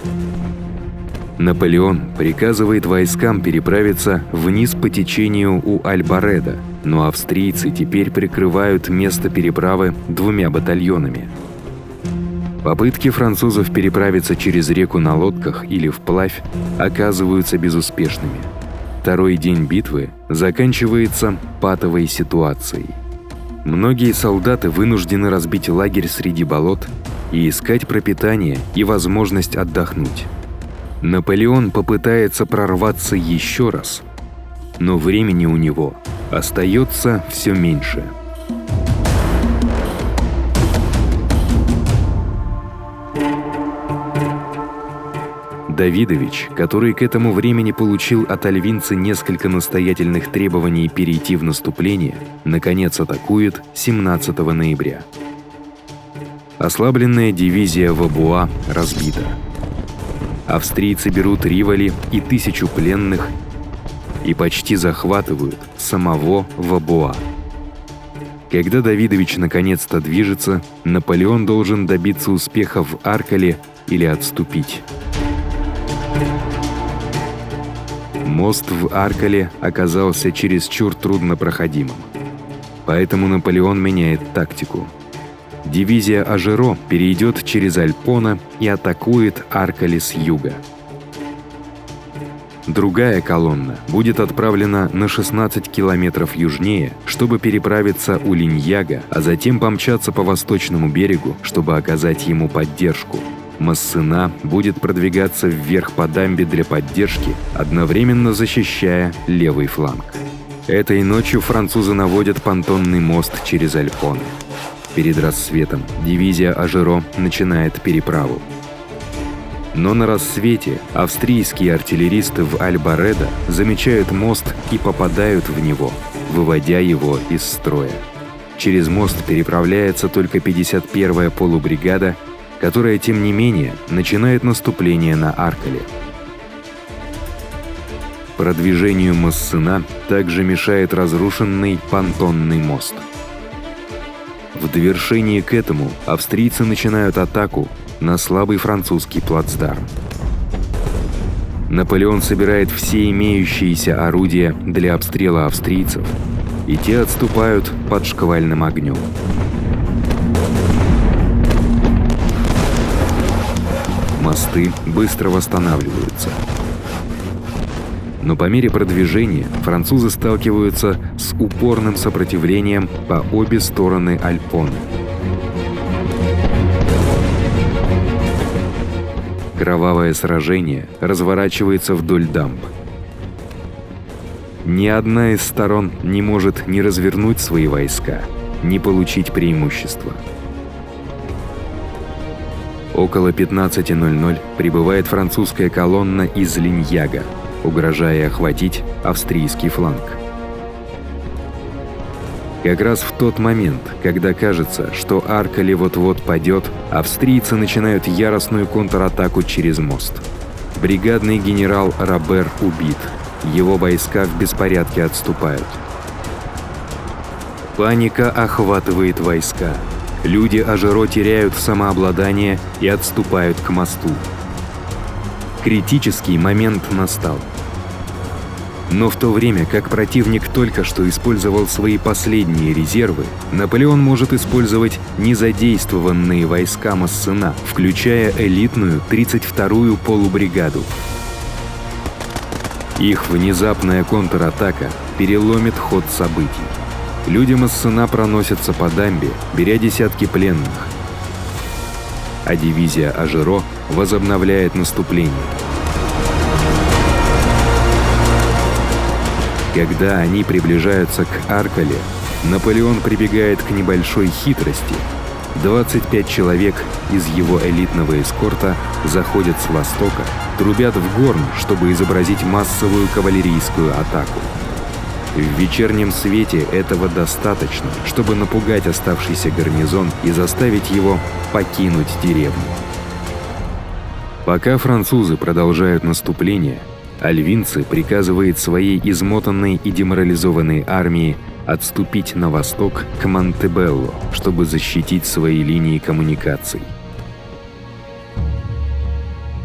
Наполеон приказывает войскам переправиться вниз по течению у Альбареда, но австрийцы теперь прикрывают место переправы 2 батальонами. Попытки французов переправиться через реку на лодках или вплавь оказываются безуспешными. Второй день битвы заканчивается патовой ситуацией. Многие солдаты вынуждены разбить лагерь среди болот и искать пропитание и возможность отдохнуть. Наполеон попытается прорваться еще раз, но времени у него остается все меньше. Давидович, который к этому времени получил от альвинца несколько настоятельных требований перейти в наступление, наконец атакует 17 ноября. Ослабленная дивизия Вабуа разбита. Австрийцы берут Риволи и 1000 пленных и почти захватывают самого Вабуа. Когда Давидович наконец-то движется, Наполеон должен добиться успеха в Аркале или отступить. Мост в Аркале оказался чересчур труднопроходимым. Поэтому Наполеон меняет тактику. Дивизия Ажеро перейдет через Альпона и атакует Аркале с юга. Другая колонна будет отправлена на 16 километров южнее, чтобы переправиться у Линьяга, а затем помчаться по восточному берегу, чтобы оказать ему поддержку. Массена будет продвигаться вверх по дамбе для поддержки, одновременно защищая левый фланг. Этой ночью французы наводят понтонный мост через Альпоны. Перед рассветом дивизия Ажеро начинает переправу. Но на рассвете австрийские артиллеристы в Аль-Баредо замечают мост и попадают в него, выводя его из строя. Через мост переправляется только 51-я полубригада, которая, тем не менее, начинает наступление на Аркале. Продвижению Массена также мешает разрушенный понтонный мост. В довершении к этому австрийцы начинают атаку на слабый французский плацдарм. Наполеон собирает все имеющиеся орудия для обстрела австрийцев, и те отступают под шквальным огнем. Мосты быстро восстанавливаются. Но по мере продвижения французы сталкиваются с упорным сопротивлением по обе стороны Альпоны. Кровавое сражение разворачивается вдоль дамб. Ни одна из сторон не может ни развернуть свои войска, ни получить преимущество. Около 15:00 прибывает французская колонна из Линьяга, угрожая охватить австрийский фланг. Как раз в тот момент, когда кажется, что Аркале вот-вот падет, австрийцы начинают яростную контратаку через мост. Бригадный генерал Робер убит, его войска в беспорядке отступают. Паника охватывает войска. Люди Ажеро теряют самообладание и отступают к мосту. Критический момент настал. Но в то время, как противник только что использовал свои последние резервы, Наполеон может использовать незадействованные войска Массена, включая элитную 32-ю полубригаду. Их внезапная контратака переломит ход событий. Люди Массена проносятся по дамбе, беря десятки пленных, а дивизия Ажеро возобновляет наступление. Когда они приближаются к Аркале, Наполеон прибегает к небольшой хитрости. 25 человек из его элитного эскорта заходят с востока, трубят в горн, чтобы изобразить массовую кавалерийскую атаку. В вечернем свете этого достаточно, чтобы напугать оставшийся гарнизон и заставить его покинуть деревню. Пока французы продолжают наступление, альвинцы приказывают своей измотанной и деморализованной армии отступить на восток к Монтебелло, чтобы защитить свои линии коммуникаций.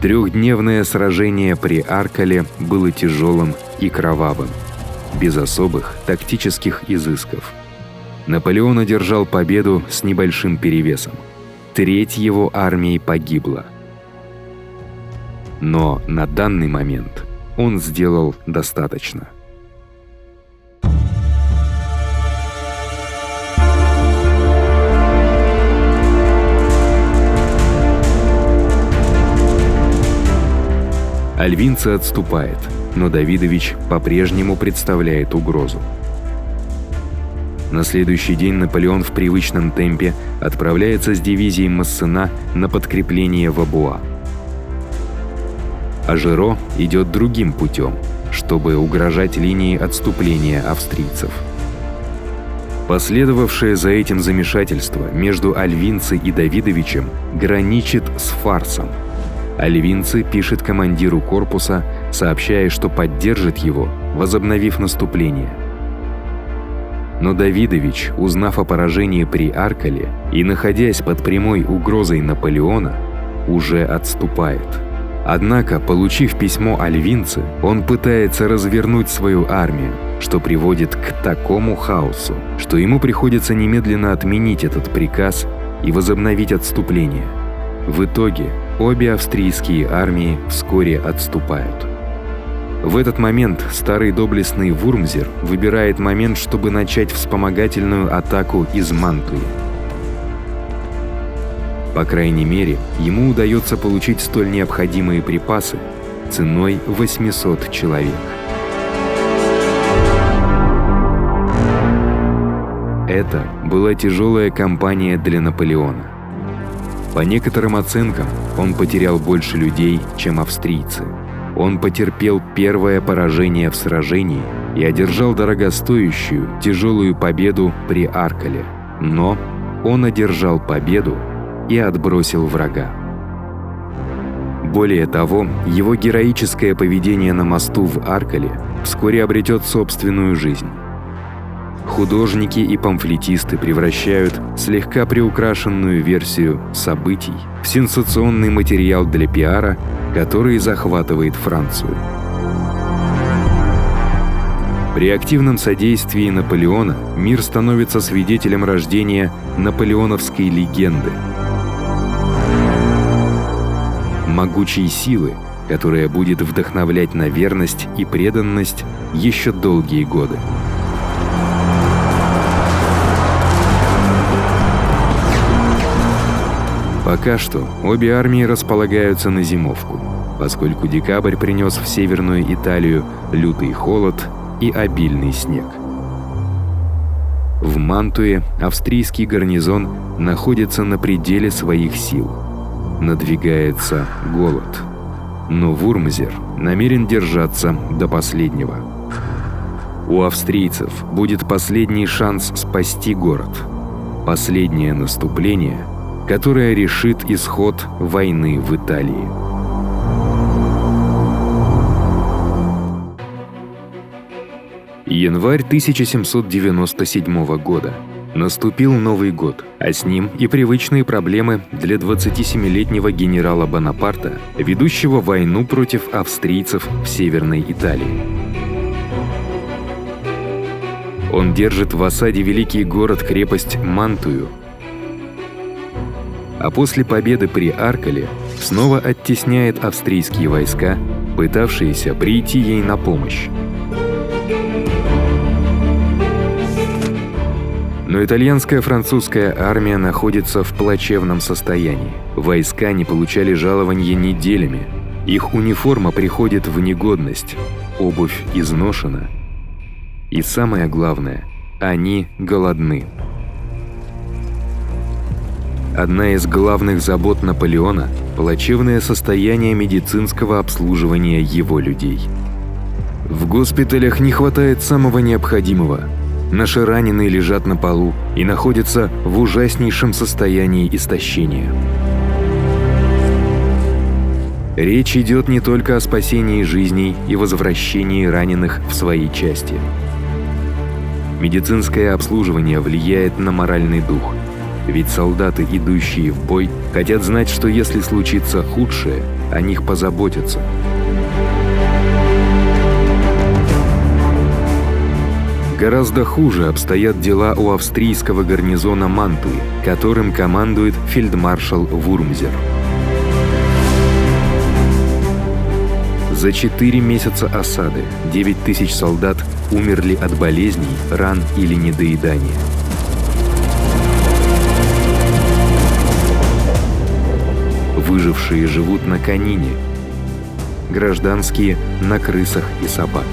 Трехдневное сражение при Аркале было тяжелым и кровавым, без особых тактических изысков. Наполеон одержал победу с небольшим перевесом. Треть его армии погибла. Но на данный момент он сделал достаточно. Альвинцы отступают, но Давидович по-прежнему представляет угрозу. На следующий день Наполеон в привычном темпе отправляется с дивизией Массена на подкрепление в Абуа. А Жиро идет другим путем, чтобы угрожать линии отступления австрийцев. Последовавшее за этим замешательство между Альвинци и Давидовичем граничит с фарсом. Альвинци пишет командиру корпуса, сообщая, что поддержит его, возобновив наступление. Но Давидович, узнав о поражении при Аркале и находясь под прямой угрозой Наполеона, уже отступает. Однако, получив письмо Альвинцы, он пытается развернуть свою армию, что приводит к такому хаосу, что ему приходится немедленно отменить этот приказ и возобновить отступление. В итоге обе австрийские армии вскоре отступают. В этот момент старый доблестный Вурмзер выбирает момент, чтобы начать вспомогательную атаку из Мантуи. По крайней мере, ему удается получить столь необходимые припасы ценой 800 человек. Это была тяжелая кампания для Наполеона. По некоторым оценкам, он потерял больше людей, чем австрийцы. Он потерпел первое поражение в сражении и одержал дорогостоящую, тяжелую победу при Аркале. Но он одержал победу и отбросил врага. Более того, его героическое поведение на мосту в Аркале вскоре обретет собственную жизнь. Художники и памфлетисты превращают слегка приукрашенную версию событий в сенсационный материал для пиара, который захватывает Францию. При активном содействии Наполеона мир становится свидетелем рождения наполеоновской легенды. Могучей силы, которая будет вдохновлять на верность и преданность еще долгие годы. Пока что обе армии располагаются на зимовку, поскольку декабрь принес в Северную Италию лютый холод и обильный снег. В Мантуе австрийский гарнизон находится на пределе своих сил. Надвигается голод. Но Вурмзер намерен держаться до последнего. У австрийцев будет последний шанс спасти город. Последнее наступление, которое решит исход войны в Италии. Январь 1797 года. Наступил Новый год, а с ним и привычные проблемы для 27-летнего генерала Бонапарта, ведущего войну против австрийцев в Северной Италии. Он держит в осаде великий город-крепость Мантую, а после победы при Аркале снова оттесняет австрийские войска, пытавшиеся прийти ей на помощь. Но итальянская французская армия находится в плачевном состоянии. Войска не получали жалования неделями, их униформа приходит в негодность, обувь изношена. И самое главное, они голодны. Одна из главных забот Наполеона – плачевное состояние медицинского обслуживания его людей. В госпиталях не хватает самого необходимого. Наши раненые лежат на полу и находятся в ужаснейшем состоянии истощения. Речь идет не только о спасении жизней и возвращении раненых в свои части. Медицинское обслуживание влияет на моральный дух, ведь солдаты, идущие в бой, хотят знать, что если случится худшее, о них позаботятся. Гораздо хуже обстоят дела у австрийского гарнизона Мантуи, которым командует фельдмаршал Вурмзер. За 4 месяца осады 9000 солдат умерли от болезней, ран или недоедания. Выжившие живут на конине. гражданские на крысах и собаках.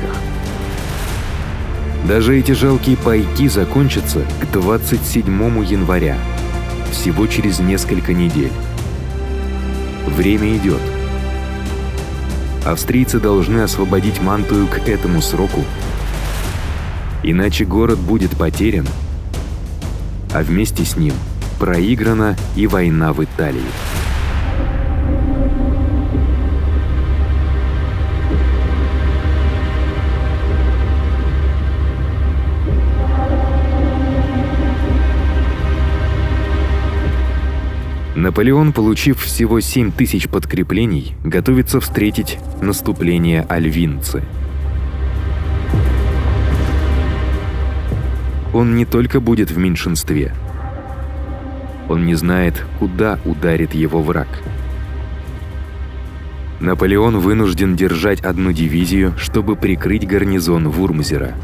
Даже эти жалкие пайки закончатся к 27 января, всего через несколько недель. Время идет. Австрийцы должны освободить Мантую к этому сроку, иначе город будет потерян, а вместе с ним проиграна и война в Италии. Наполеон, получив всего 7000 подкреплений, готовится встретить наступление альвинцы. Он не только будет в меньшинстве. Он не знает, куда ударит его враг. Наполеон вынужден держать одну дивизию, чтобы прикрыть гарнизон Вурмзера.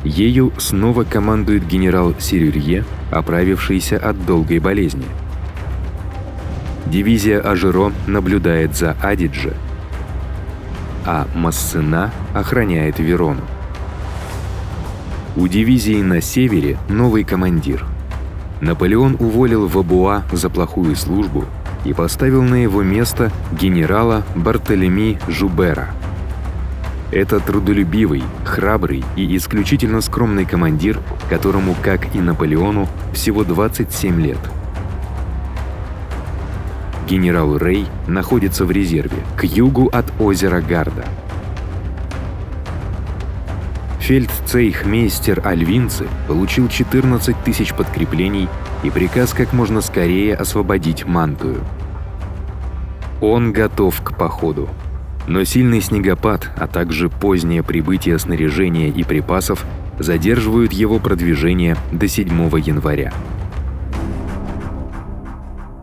Ею снова командует генерал Серюрье, оправившийся от долгой болезни. Дивизия Ажеро наблюдает за Адидже, а Массена охраняет Верону. У дивизии на севере новый командир. Наполеон уволил Вабуа за плохую службу и поставил на его место генерала Бартолеми Жубера. Это трудолюбивый, храбрый и исключительно скромный командир, которому, как и Наполеону, всего 27 лет. Генерал Рей находится в резерве, к югу от озера Гарда. Фельдцейхмейстер альвинцы получил 14 000 подкреплений и приказ как можно скорее освободить Мантую. Он готов к походу. Но сильный снегопад, а также позднее прибытие снаряжения и припасов задерживают его продвижение до 7 января.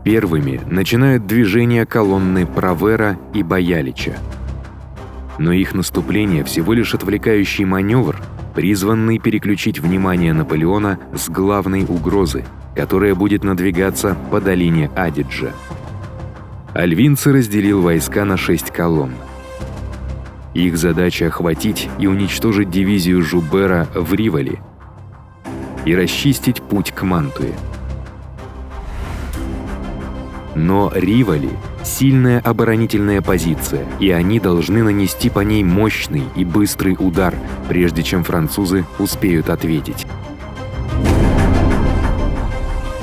Первыми начинают движение колонны Провера и Боялича. Но их наступление всего лишь отвлекающий маневр, призванный переключить внимание Наполеона с главной угрозы, которая будет надвигаться по долине Адиджа. Альвинцы разделил войска на 6 колонн. Их задача — охватить и уничтожить дивизию Жубера в Риволи и расчистить путь к Мантуе. Но Риволи — сильная оборонительная позиция, и они должны нанести по ней мощный и быстрый удар, прежде чем французы успеют ответить.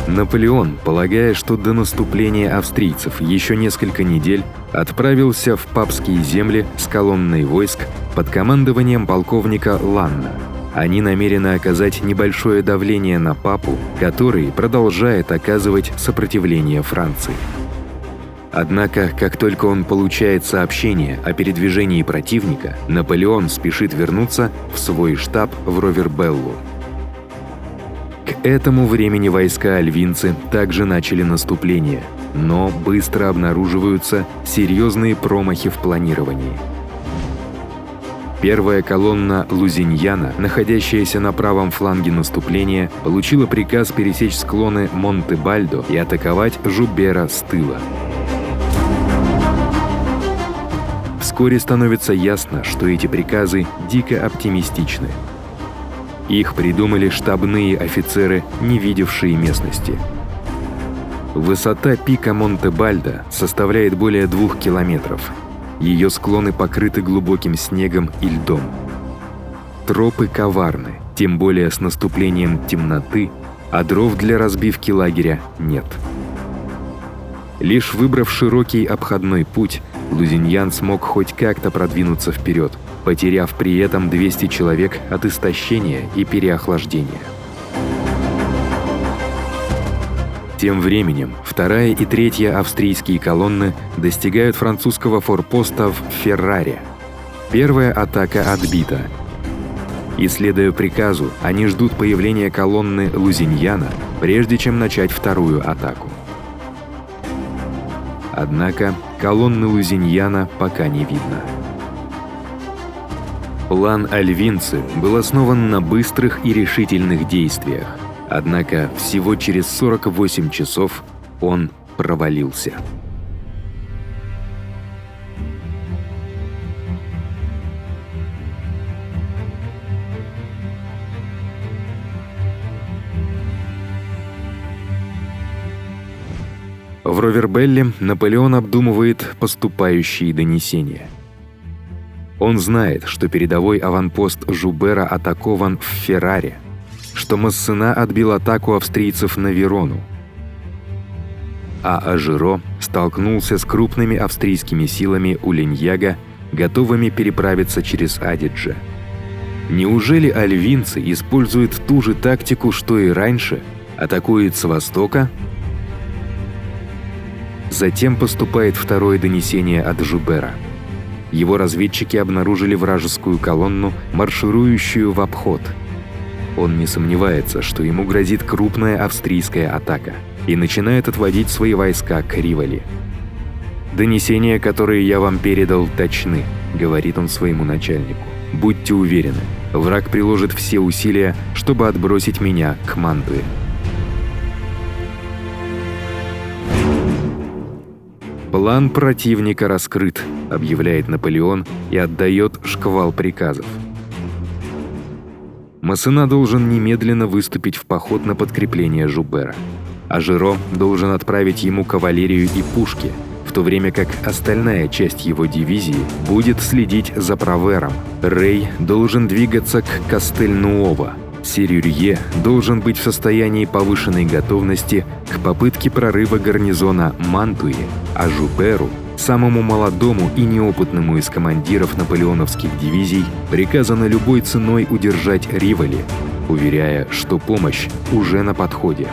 Наполеон, полагая, что до наступления австрийцев еще несколько недель, отправился в папские земли с колонной войск под командованием полковника Ланна. Они намерены оказать небольшое давление на папу, который продолжает оказывать сопротивление Франции. Однако, как только он получает сообщение о передвижении противника, Наполеон спешит вернуться в свой штаб в Ровербеллу. К этому времени войска альвинцы также начали наступление, но быстро обнаруживаются серьезные промахи в планировании. Первая колонна Лузиньяна, находящаяся на правом фланге наступления, получила приказ пересечь склоны Монте-Бальдо и атаковать Жубера с тыла. Вскоре становится ясно, что эти приказы дико оптимистичны. Их придумали штабные офицеры, не видевшие местности. Высота пика Монте-Бальдо составляет более 2 километров. Ее склоны покрыты глубоким снегом и льдом. Тропы коварны, тем более с наступлением темноты, а дров для разбивки лагеря нет. Лишь выбрав широкий обходной путь, Лузиньян смог хоть как-то продвинуться вперед, потеряв при этом 200 человек от истощения и переохлаждения. Тем временем, 2-я и 3-я австрийские колонны достигают французского форпоста в Ферраре. Первая атака отбита. И, следуя приказу, они ждут появления колонны Лузиньяна, прежде чем начать вторую атаку. Однако колонны Лузиньяна пока не видно. План альвинцы был основан на быстрых и решительных действиях. Однако всего через 48 часов он провалился. В Ровербелле Наполеон обдумывает поступающие донесения. Он знает, что передовой аванпост Жубера атакован в Ферраре, что Массена отбил атаку австрийцев на Верону, а Ажиро столкнулся с крупными австрийскими силами у Линьяга, готовыми переправиться через Адидже. Неужели альвинцы используют ту же тактику, что и раньше, атакуют с востока? Затем поступает второе донесение от Жубера. Его разведчики обнаружили вражескую колонну, марширующую в обход. Он не сомневается, что ему грозит крупная австрийская атака, и начинает отводить свои войска к Риволи. «Донесения, которые я вам передал, точны», — говорит он своему начальнику. «Будьте уверены, враг приложит все усилия, чтобы отбросить меня к Мантуе». «План противника раскрыт», — объявляет Наполеон и отдает шквал приказов. Массена должен немедленно выступить в поход на подкрепление Жубера. Ажиро должен отправить ему кавалерию и пушки, в то время как остальная часть его дивизии будет следить за Провером. Рей должен двигаться к Кастельнуово. Серюрье должен быть в состоянии повышенной готовности к попытке прорыва гарнизона Мантуи, а Жуберу, самому молодому и неопытному из командиров наполеоновских дивизий, приказано любой ценой удержать Риволи, уверяя, что помощь уже на подходе.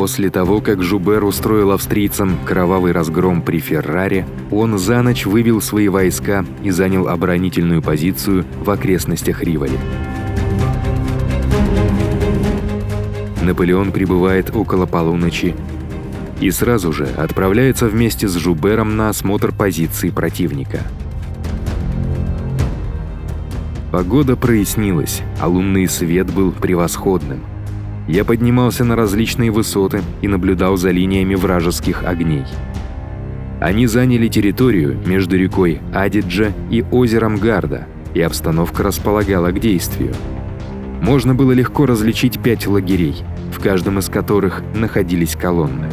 После того, как Жубер устроил австрийцам кровавый разгром при Ферраре, он за ночь вывел свои войска и занял оборонительную позицию в окрестностях Риволи. Наполеон прибывает около полуночи и сразу же отправляется вместе с Жубером на осмотр позиций противника. Погода прояснилась, а лунный свет был превосходным. Я поднимался на различные высоты и наблюдал за линиями вражеских огней. Они заняли территорию между рекой Адидже и озером Гарда, и обстановка располагала к действию. Можно было легко различить 5 лагерей, в каждом из которых находились колонны.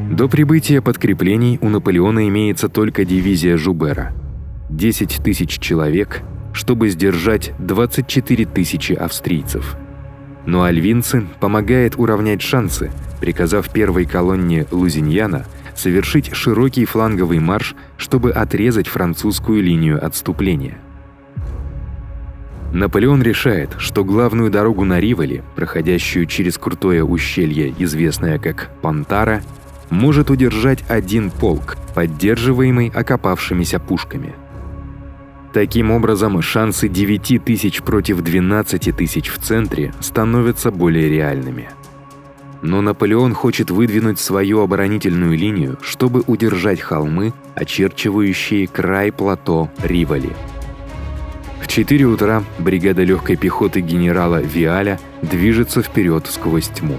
До прибытия подкреплений у Наполеона имеется только дивизия Жубера – 10 тысяч человек, чтобы сдержать 24 тысячи австрийцев. Но альвинцы помогают уравнять шансы, приказав первой колонне Лузиньяна совершить широкий фланговый марш, чтобы отрезать французскую линию отступления. Наполеон решает, что главную дорогу на Риволи, проходящую через крутое ущелье, известное как Пантара, может удержать один полк, поддерживаемый окопавшимися пушками. Таким образом, шансы 9 тысяч против 12 тысяч в центре становятся более реальными. Но Наполеон хочет выдвинуть свою оборонительную линию, чтобы удержать холмы, очерчивающие край плато Риволи. В 4 утра бригада легкой пехоты генерала Виаля движется вперед сквозь тьму.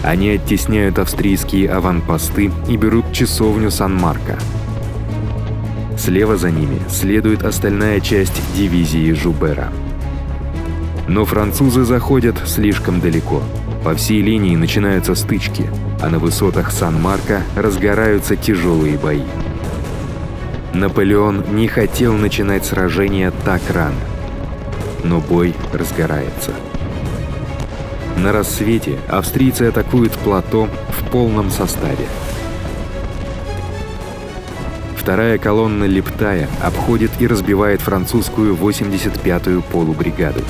Они оттесняют австрийские аванпосты и берут часовню Сан-Марко. Слева за ними следует остальная часть дивизии Жубера. Но французы заходят слишком далеко. По всей линии начинаются стычки, а на высотах Сан-Марко разгораются тяжелые бои. Наполеон не хотел начинать сражение так рано, но бой разгорается. На рассвете австрийцы атакуют плато в полном составе. Вторая колонна Лептая обходит и разбивает французскую 85-ю полубригаду.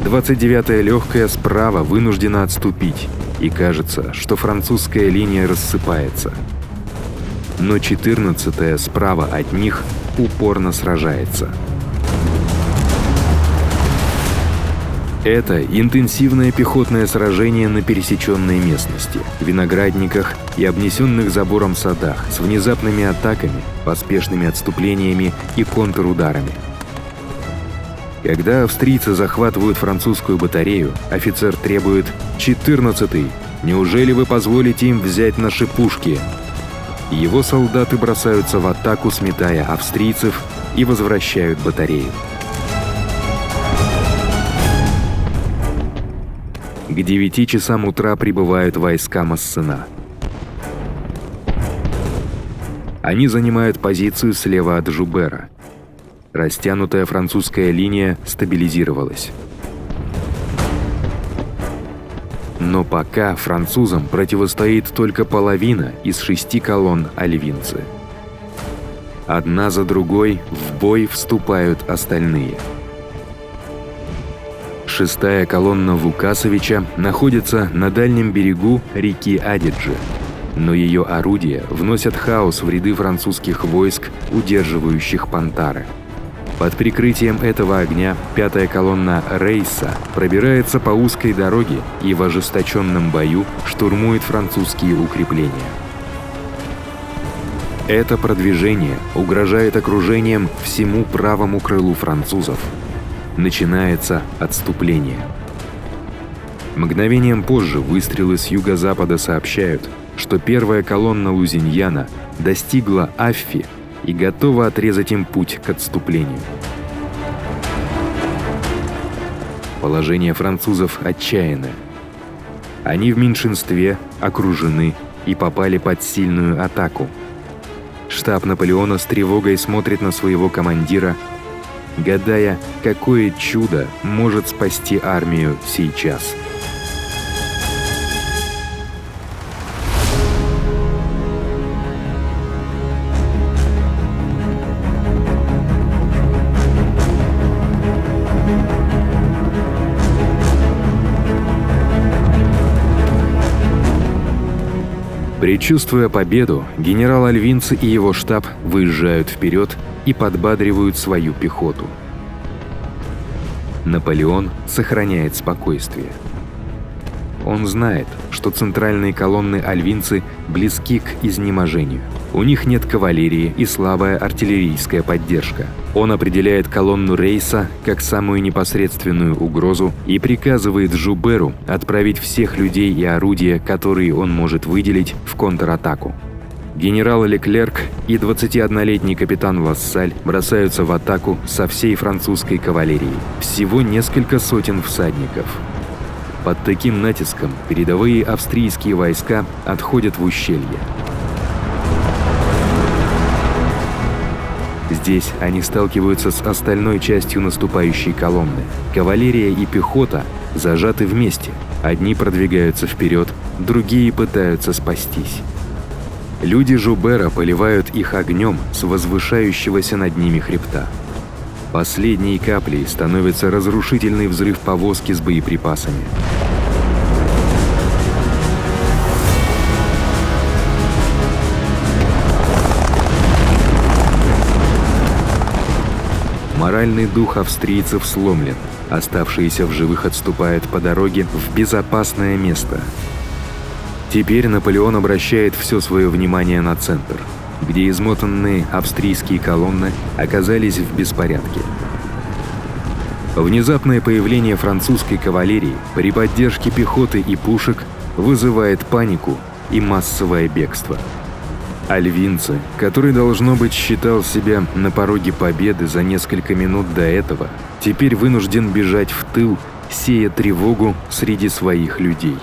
29-я легкая справа вынуждена отступить, и кажется, что французская линия рассыпается. Но 14-я справа от них упорно сражается. Это интенсивное пехотное сражение на пересеченной местности, виноградниках и обнесенных забором садах с внезапными атаками, поспешными отступлениями и контрударами. Когда австрийцы захватывают французскую батарею, офицер требует: «14-й, неужели вы позволите им взять наши пушки?» Его солдаты бросаются в атаку, сметая австрийцев, и возвращают батарею. К 9 часам утра прибывают войска Массена. Они занимают позицию слева от Жубера. Растянутая французская линия стабилизировалась. Но пока французам противостоит только половина из 6 колонн альвинцы. Одна за другой в бой вступают остальные. 6-я колонна Вукасовича находится на дальнем берегу реки Адиджи, но ее орудия вносят хаос в ряды французских войск, удерживающих Пантары. Под прикрытием этого огня 5-я колонна Рейса пробирается по узкой дороге и в ожесточенном бою штурмует французские укрепления. Это продвижение угрожает окружением всему правому крылу французов. Начинается отступление. Мгновением позже выстрелы с юго-запада сообщают, что 1-я колонна Лузиньяна достигла Аффи и готова отрезать им путь к отступлению. Положение французов отчаянное. Они в меньшинстве, окружены и попали под сильную атаку. Штаб Наполеона с тревогой смотрит на своего командира, гадая, какое чудо может спасти армию сейчас. Предчувствуя победу, генерал Альвинцы и его штаб выезжают вперед и подбадривают свою пехоту. Наполеон сохраняет спокойствие. Он знает, что центральные колонны альвинцы близки к изнеможению. У них нет кавалерии и слабая артиллерийская поддержка. Он определяет колонну Рейса как самую непосредственную угрозу и приказывает Жуберу отправить всех людей и орудия, которые он может выделить, в контратаку. Генерал Леклерк и 21-летний капитан Лассаль бросаются в атаку со всей французской кавалерией. Всего несколько сотен всадников. Под таким натиском передовые австрийские войска отходят в ущелье. Здесь они сталкиваются с остальной частью наступающей колонны. Кавалерия и пехота зажаты вместе. Одни продвигаются вперед, другие пытаются спастись. Люди Жубера поливают их огнем с возвышающегося над ними хребта. Последней каплей становится разрушительный взрыв повозки с боеприпасами. Моральный дух австрийцев сломлен. Оставшиеся в живых отступают по дороге в безопасное место. Теперь Наполеон обращает все свое внимание на центр, где измотанные австрийские колонны оказались в беспорядке. Внезапное появление французской кавалерии при поддержке пехоты и пушек вызывает панику и массовое бегство. Альвинцы, который, должно быть, считал себя на пороге победы за несколько минут до этого, теперь вынужден бежать в тыл, сея тревогу среди своих людей.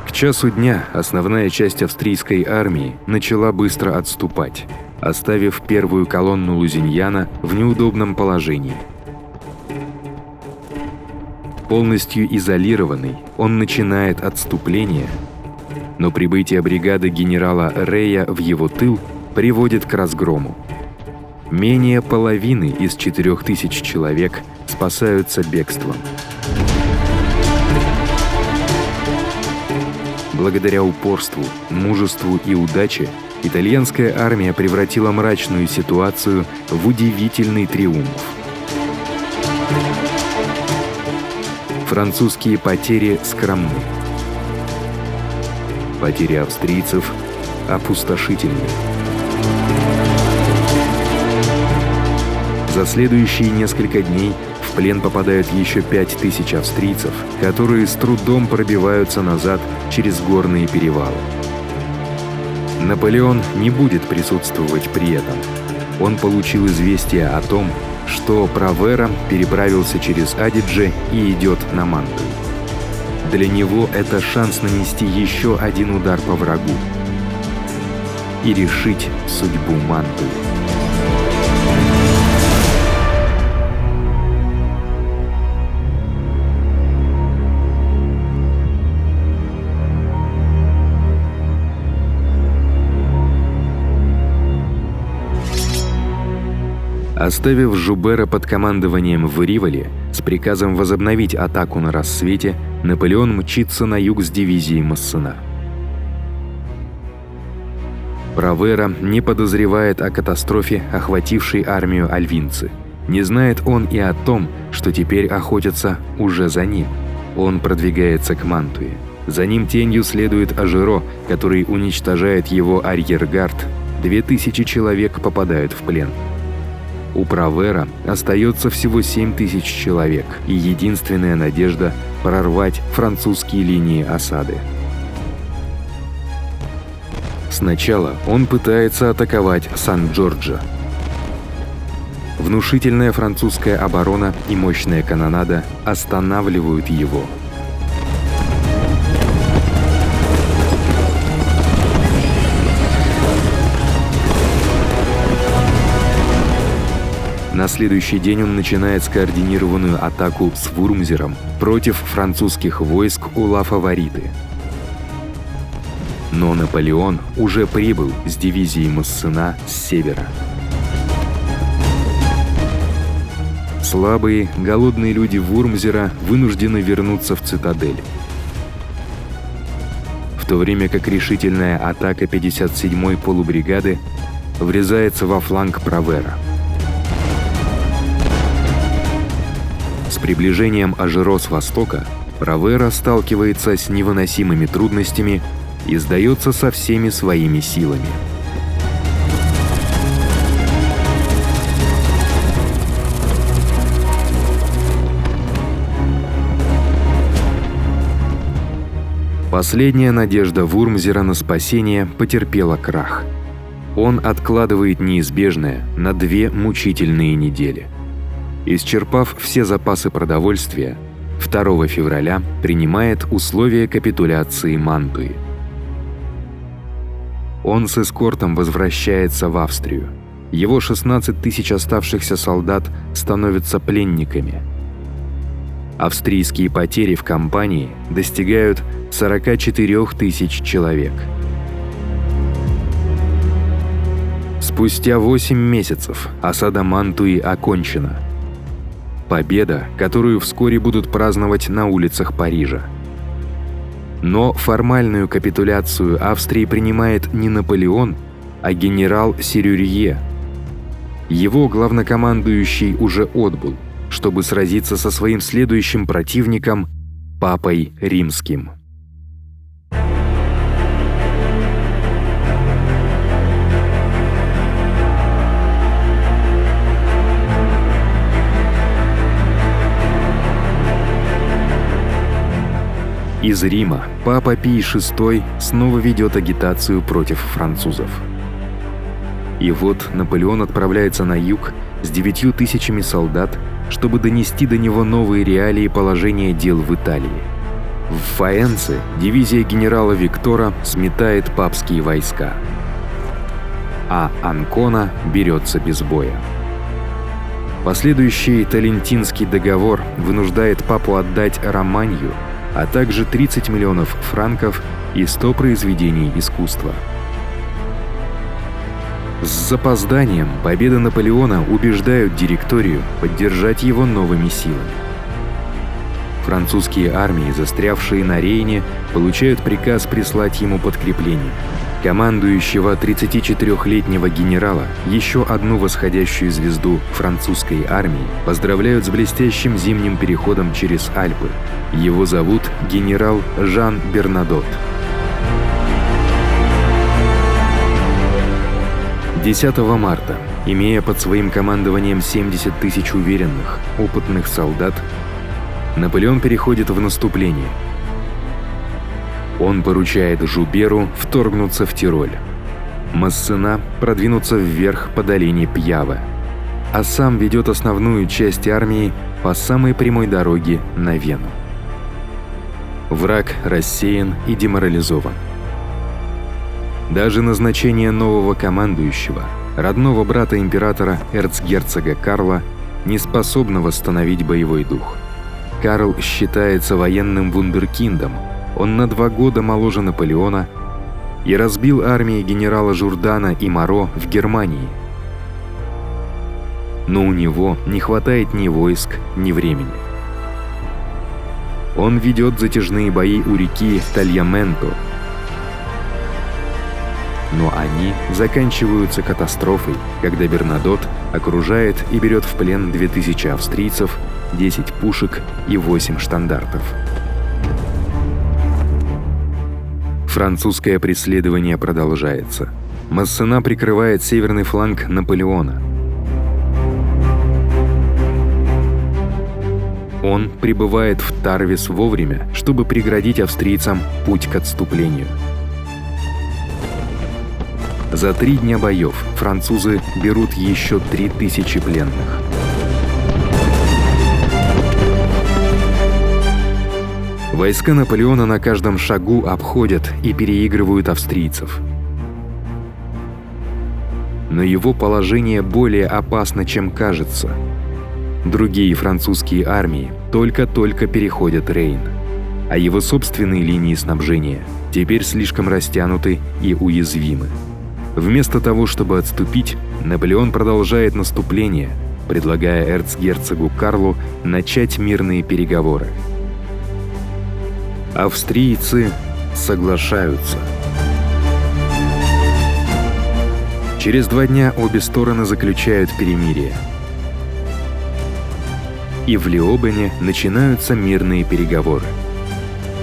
К часу дня основная часть австрийской армии начала быстро отступать, оставив 1-ю колонну Лузиньяна в неудобном положении. Полностью изолированный, он начинает отступление, но прибытие бригады генерала Рея в его тыл приводит к разгрому. Менее половины из 4000 человек спасаются бегством. Благодаря упорству, мужеству и удаче итальянская армия превратила мрачную ситуацию в удивительный триумф. Французские потери скромны. Потери австрийцев опустошительны. За следующие несколько дней в плен попадают еще 5000 австрийцев, которые с трудом пробиваются назад через горные перевалы. Наполеон не будет присутствовать при этом. Он получил известие о том, что Правера переправился через Адидже и идет на Мантую. Для него это шанс нанести еще один удар по врагу и решить судьбу Мантуи. Оставив Жубера под командованием в Ривале с приказом возобновить атаку на рассвете, Наполеон мчится на юг с дивизией Массена. Правера не подозревает о катастрофе, охватившей армию альвинцы. Не знает он и о том, что теперь охотятся уже за ним. Он продвигается к Мантуе. За ним тенью следует Ажеро, который уничтожает его арьергард. 2000 человек попадают в плен. У Правера остается всего 7000 человек, и единственная надежда – прорвать французские линии осады. Сначала он пытается атаковать Сан-Джорджо. Внушительная французская оборона и мощная канонада останавливают его. На следующий день он начинает скоординированную атаку с Вурмзером против французских войск у Ла-Фавориты. Но Наполеон уже прибыл с дивизией Массена с севера. Слабые, голодные люди Вурмзера вынуждены вернуться в цитадель. В то время как решительная атака 57-й полубригады врезается во фланг Правера. С приближением Ажеро с востока Правера сталкивается с невыносимыми трудностями и сдается со всеми своими силами. Последняя надежда Вурмзера на спасение потерпела крах. Он откладывает неизбежное на 2 мучительные недели. Исчерпав все запасы продовольствия, 2 февраля принимает условия капитуляции Мантуи. Он с эскортом возвращается в Австрию. Его 16 000 оставшихся солдат становятся пленниками. Австрийские потери в кампании достигают 44 000 человек. Спустя 8 месяцев осада Мантуи окончена. Победа, которую вскоре будут праздновать на улицах Парижа. Но формальную капитуляцию Австрии принимает не Наполеон, а генерал Серюрье. Его главнокомандующий уже отбыл, чтобы сразиться со своим следующим противником – Папой Римским. Из Рима Папа Пий VI снова ведет агитацию против французов. И вот Наполеон отправляется на юг с 9000 солдат, чтобы донести до него новые реалии положения дел в Италии. В Фаэнце дивизия генерала Виктора сметает папские войска, а Анкона берется без боя. Последующий Толентинский договор вынуждает папу отдать Романью, а также 30 миллионов франков и 100 произведений искусства. С запозданием победы Наполеона убеждают директорию поддержать его новыми силами. Французские армии, застрявшие на Рейне, получают приказ прислать ему подкрепление. Командующего 34-летнего генерала, еще одну восходящую звезду французской армии, поздравляют с блестящим зимним переходом через Альпы. Его зовут генерал Жан Бернадот. 10 марта, имея под своим командованием 70 тысяч уверенных, опытных солдат, Наполеон переходит в наступление. Он поручает Жуберу вторгнуться в Тироль, Массена продвинуться вверх по долине Пьява, а сам ведет основную часть армии по самой прямой дороге на Вену. Враг рассеян и деморализован. Даже назначение нового командующего, родного брата императора эрцгерцога Карла, не способно восстановить боевой дух. Карл считается военным вундеркиндом, он на 2 года моложе Наполеона и разбил армии генерала Журдана и Моро в Германии. Но у него не хватает ни войск, ни времени. Он ведет затяжные бои у реки Тальяменто, но они заканчиваются катастрофой, когда Бернадот окружает и берет в плен 2000 австрийцев, 10 пушек и 8 штандартов. Французское преследование продолжается. Массена прикрывает северный фланг Наполеона. Он прибывает в Тарвис вовремя, чтобы преградить австрийцам путь к отступлению. За 3 дня боев французы берут еще 3000 пленных. Войска Наполеона на каждом шагу обходят и переигрывают австрийцев. Но его положение более опасно, чем кажется. Другие французские армии только-только переходят Рейн, а его собственные линии снабжения теперь слишком растянуты и уязвимы. Вместо того, чтобы отступить, Наполеон продолжает наступление, предлагая эрцгерцогу Карлу начать мирные переговоры. Австрийцы соглашаются. Через 2 дня обе стороны заключают перемирие. И в Леобене начинаются мирные переговоры.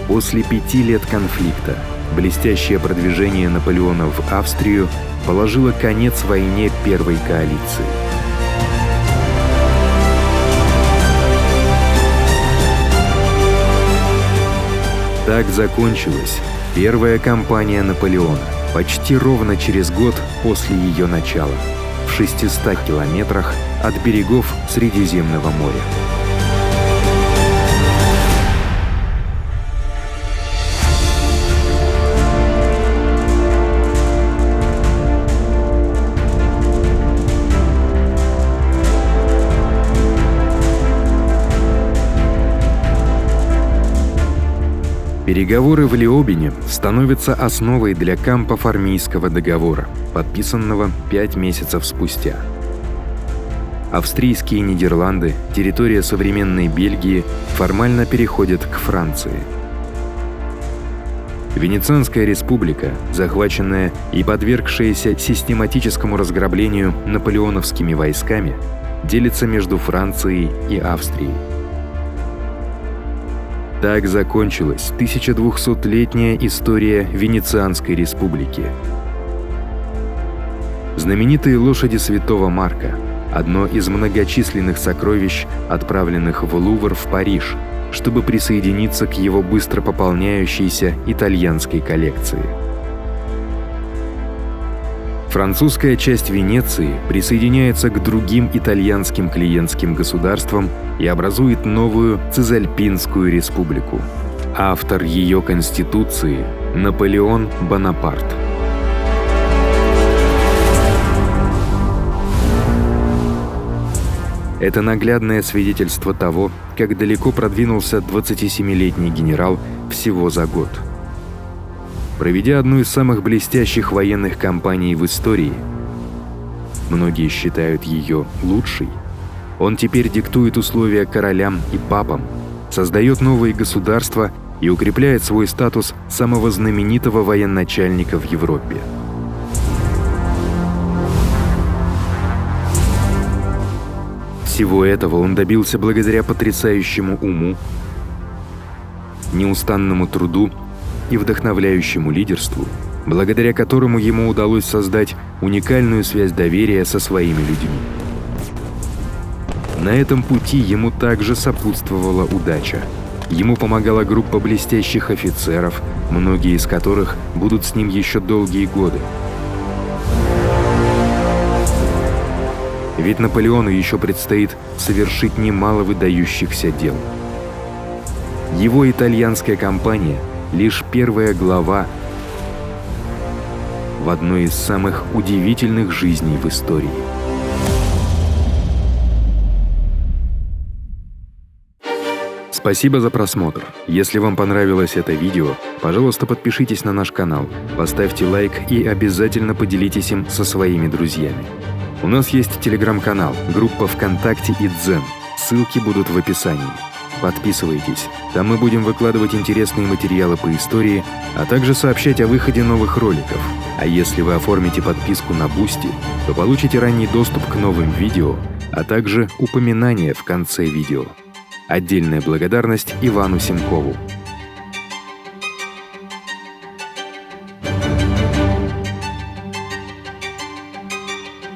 После 5 лет конфликта блестящее продвижение Наполеона в Австрию положило конец войне Первой коалиции. Так закончилась первая кампания Наполеона, почти ровно через год после ее начала, в 600 километрах от берегов Средиземного моря. Переговоры в Леобене становятся основой для Кампо-Формийского договора, подписанного 5 месяцев спустя. Австрийские Нидерланды, территория современной Бельгии, формально переходят к Франции. Венецианская республика, захваченная и подвергшаяся систематическому разграблению наполеоновскими войсками, делится между Францией и Австрией. Так закончилась 1200-летняя история Венецианской республики. Знаменитые лошади Святого Марка – одно из многочисленных сокровищ, отправленных в Лувр в Париж, чтобы присоединиться к его быстро пополняющейся итальянской коллекции. Французская часть Венеции присоединяется к другим итальянским клиентским государствам и образует новую Цезальпинскую республику. Автор ее конституции – Наполеон Бонапарт. Это наглядное свидетельство того, как далеко продвинулся 27-летний генерал всего за год. Проведя одну из самых блестящих военных кампаний в истории, многие считают ее лучшей, он теперь диктует условия королям и папам, создает новые государства и укрепляет свой статус самого знаменитого военачальника в Европе. Всего этого он добился благодаря потрясающему уму, неустанному труду и вдохновляющему лидерству, благодаря которому ему удалось создать уникальную связь доверия со своими людьми. На этом пути ему также сопутствовала удача. Ему помогала группа блестящих офицеров, многие из которых будут с ним еще долгие годы. Ведь Наполеону еще предстоит совершить немало выдающихся дел. Его итальянская кампания — лишь первая глава в одной из самых удивительных жизней в истории. Спасибо за просмотр. Если вам понравилось это видео, пожалуйста, подпишитесь на наш канал, поставьте лайк и обязательно поделитесь им со своими друзьями. У нас есть телеграм-канал, группа ВКонтакте и Дзен. Ссылки будут в описании. Подписывайтесь. Там мы будем выкладывать интересные материалы по истории, а также сообщать о выходе новых роликов. А если вы оформите подписку на Boosty, то получите ранний доступ к новым видео, а также упоминания в конце видео. Отдельная благодарность Ивану Семкову.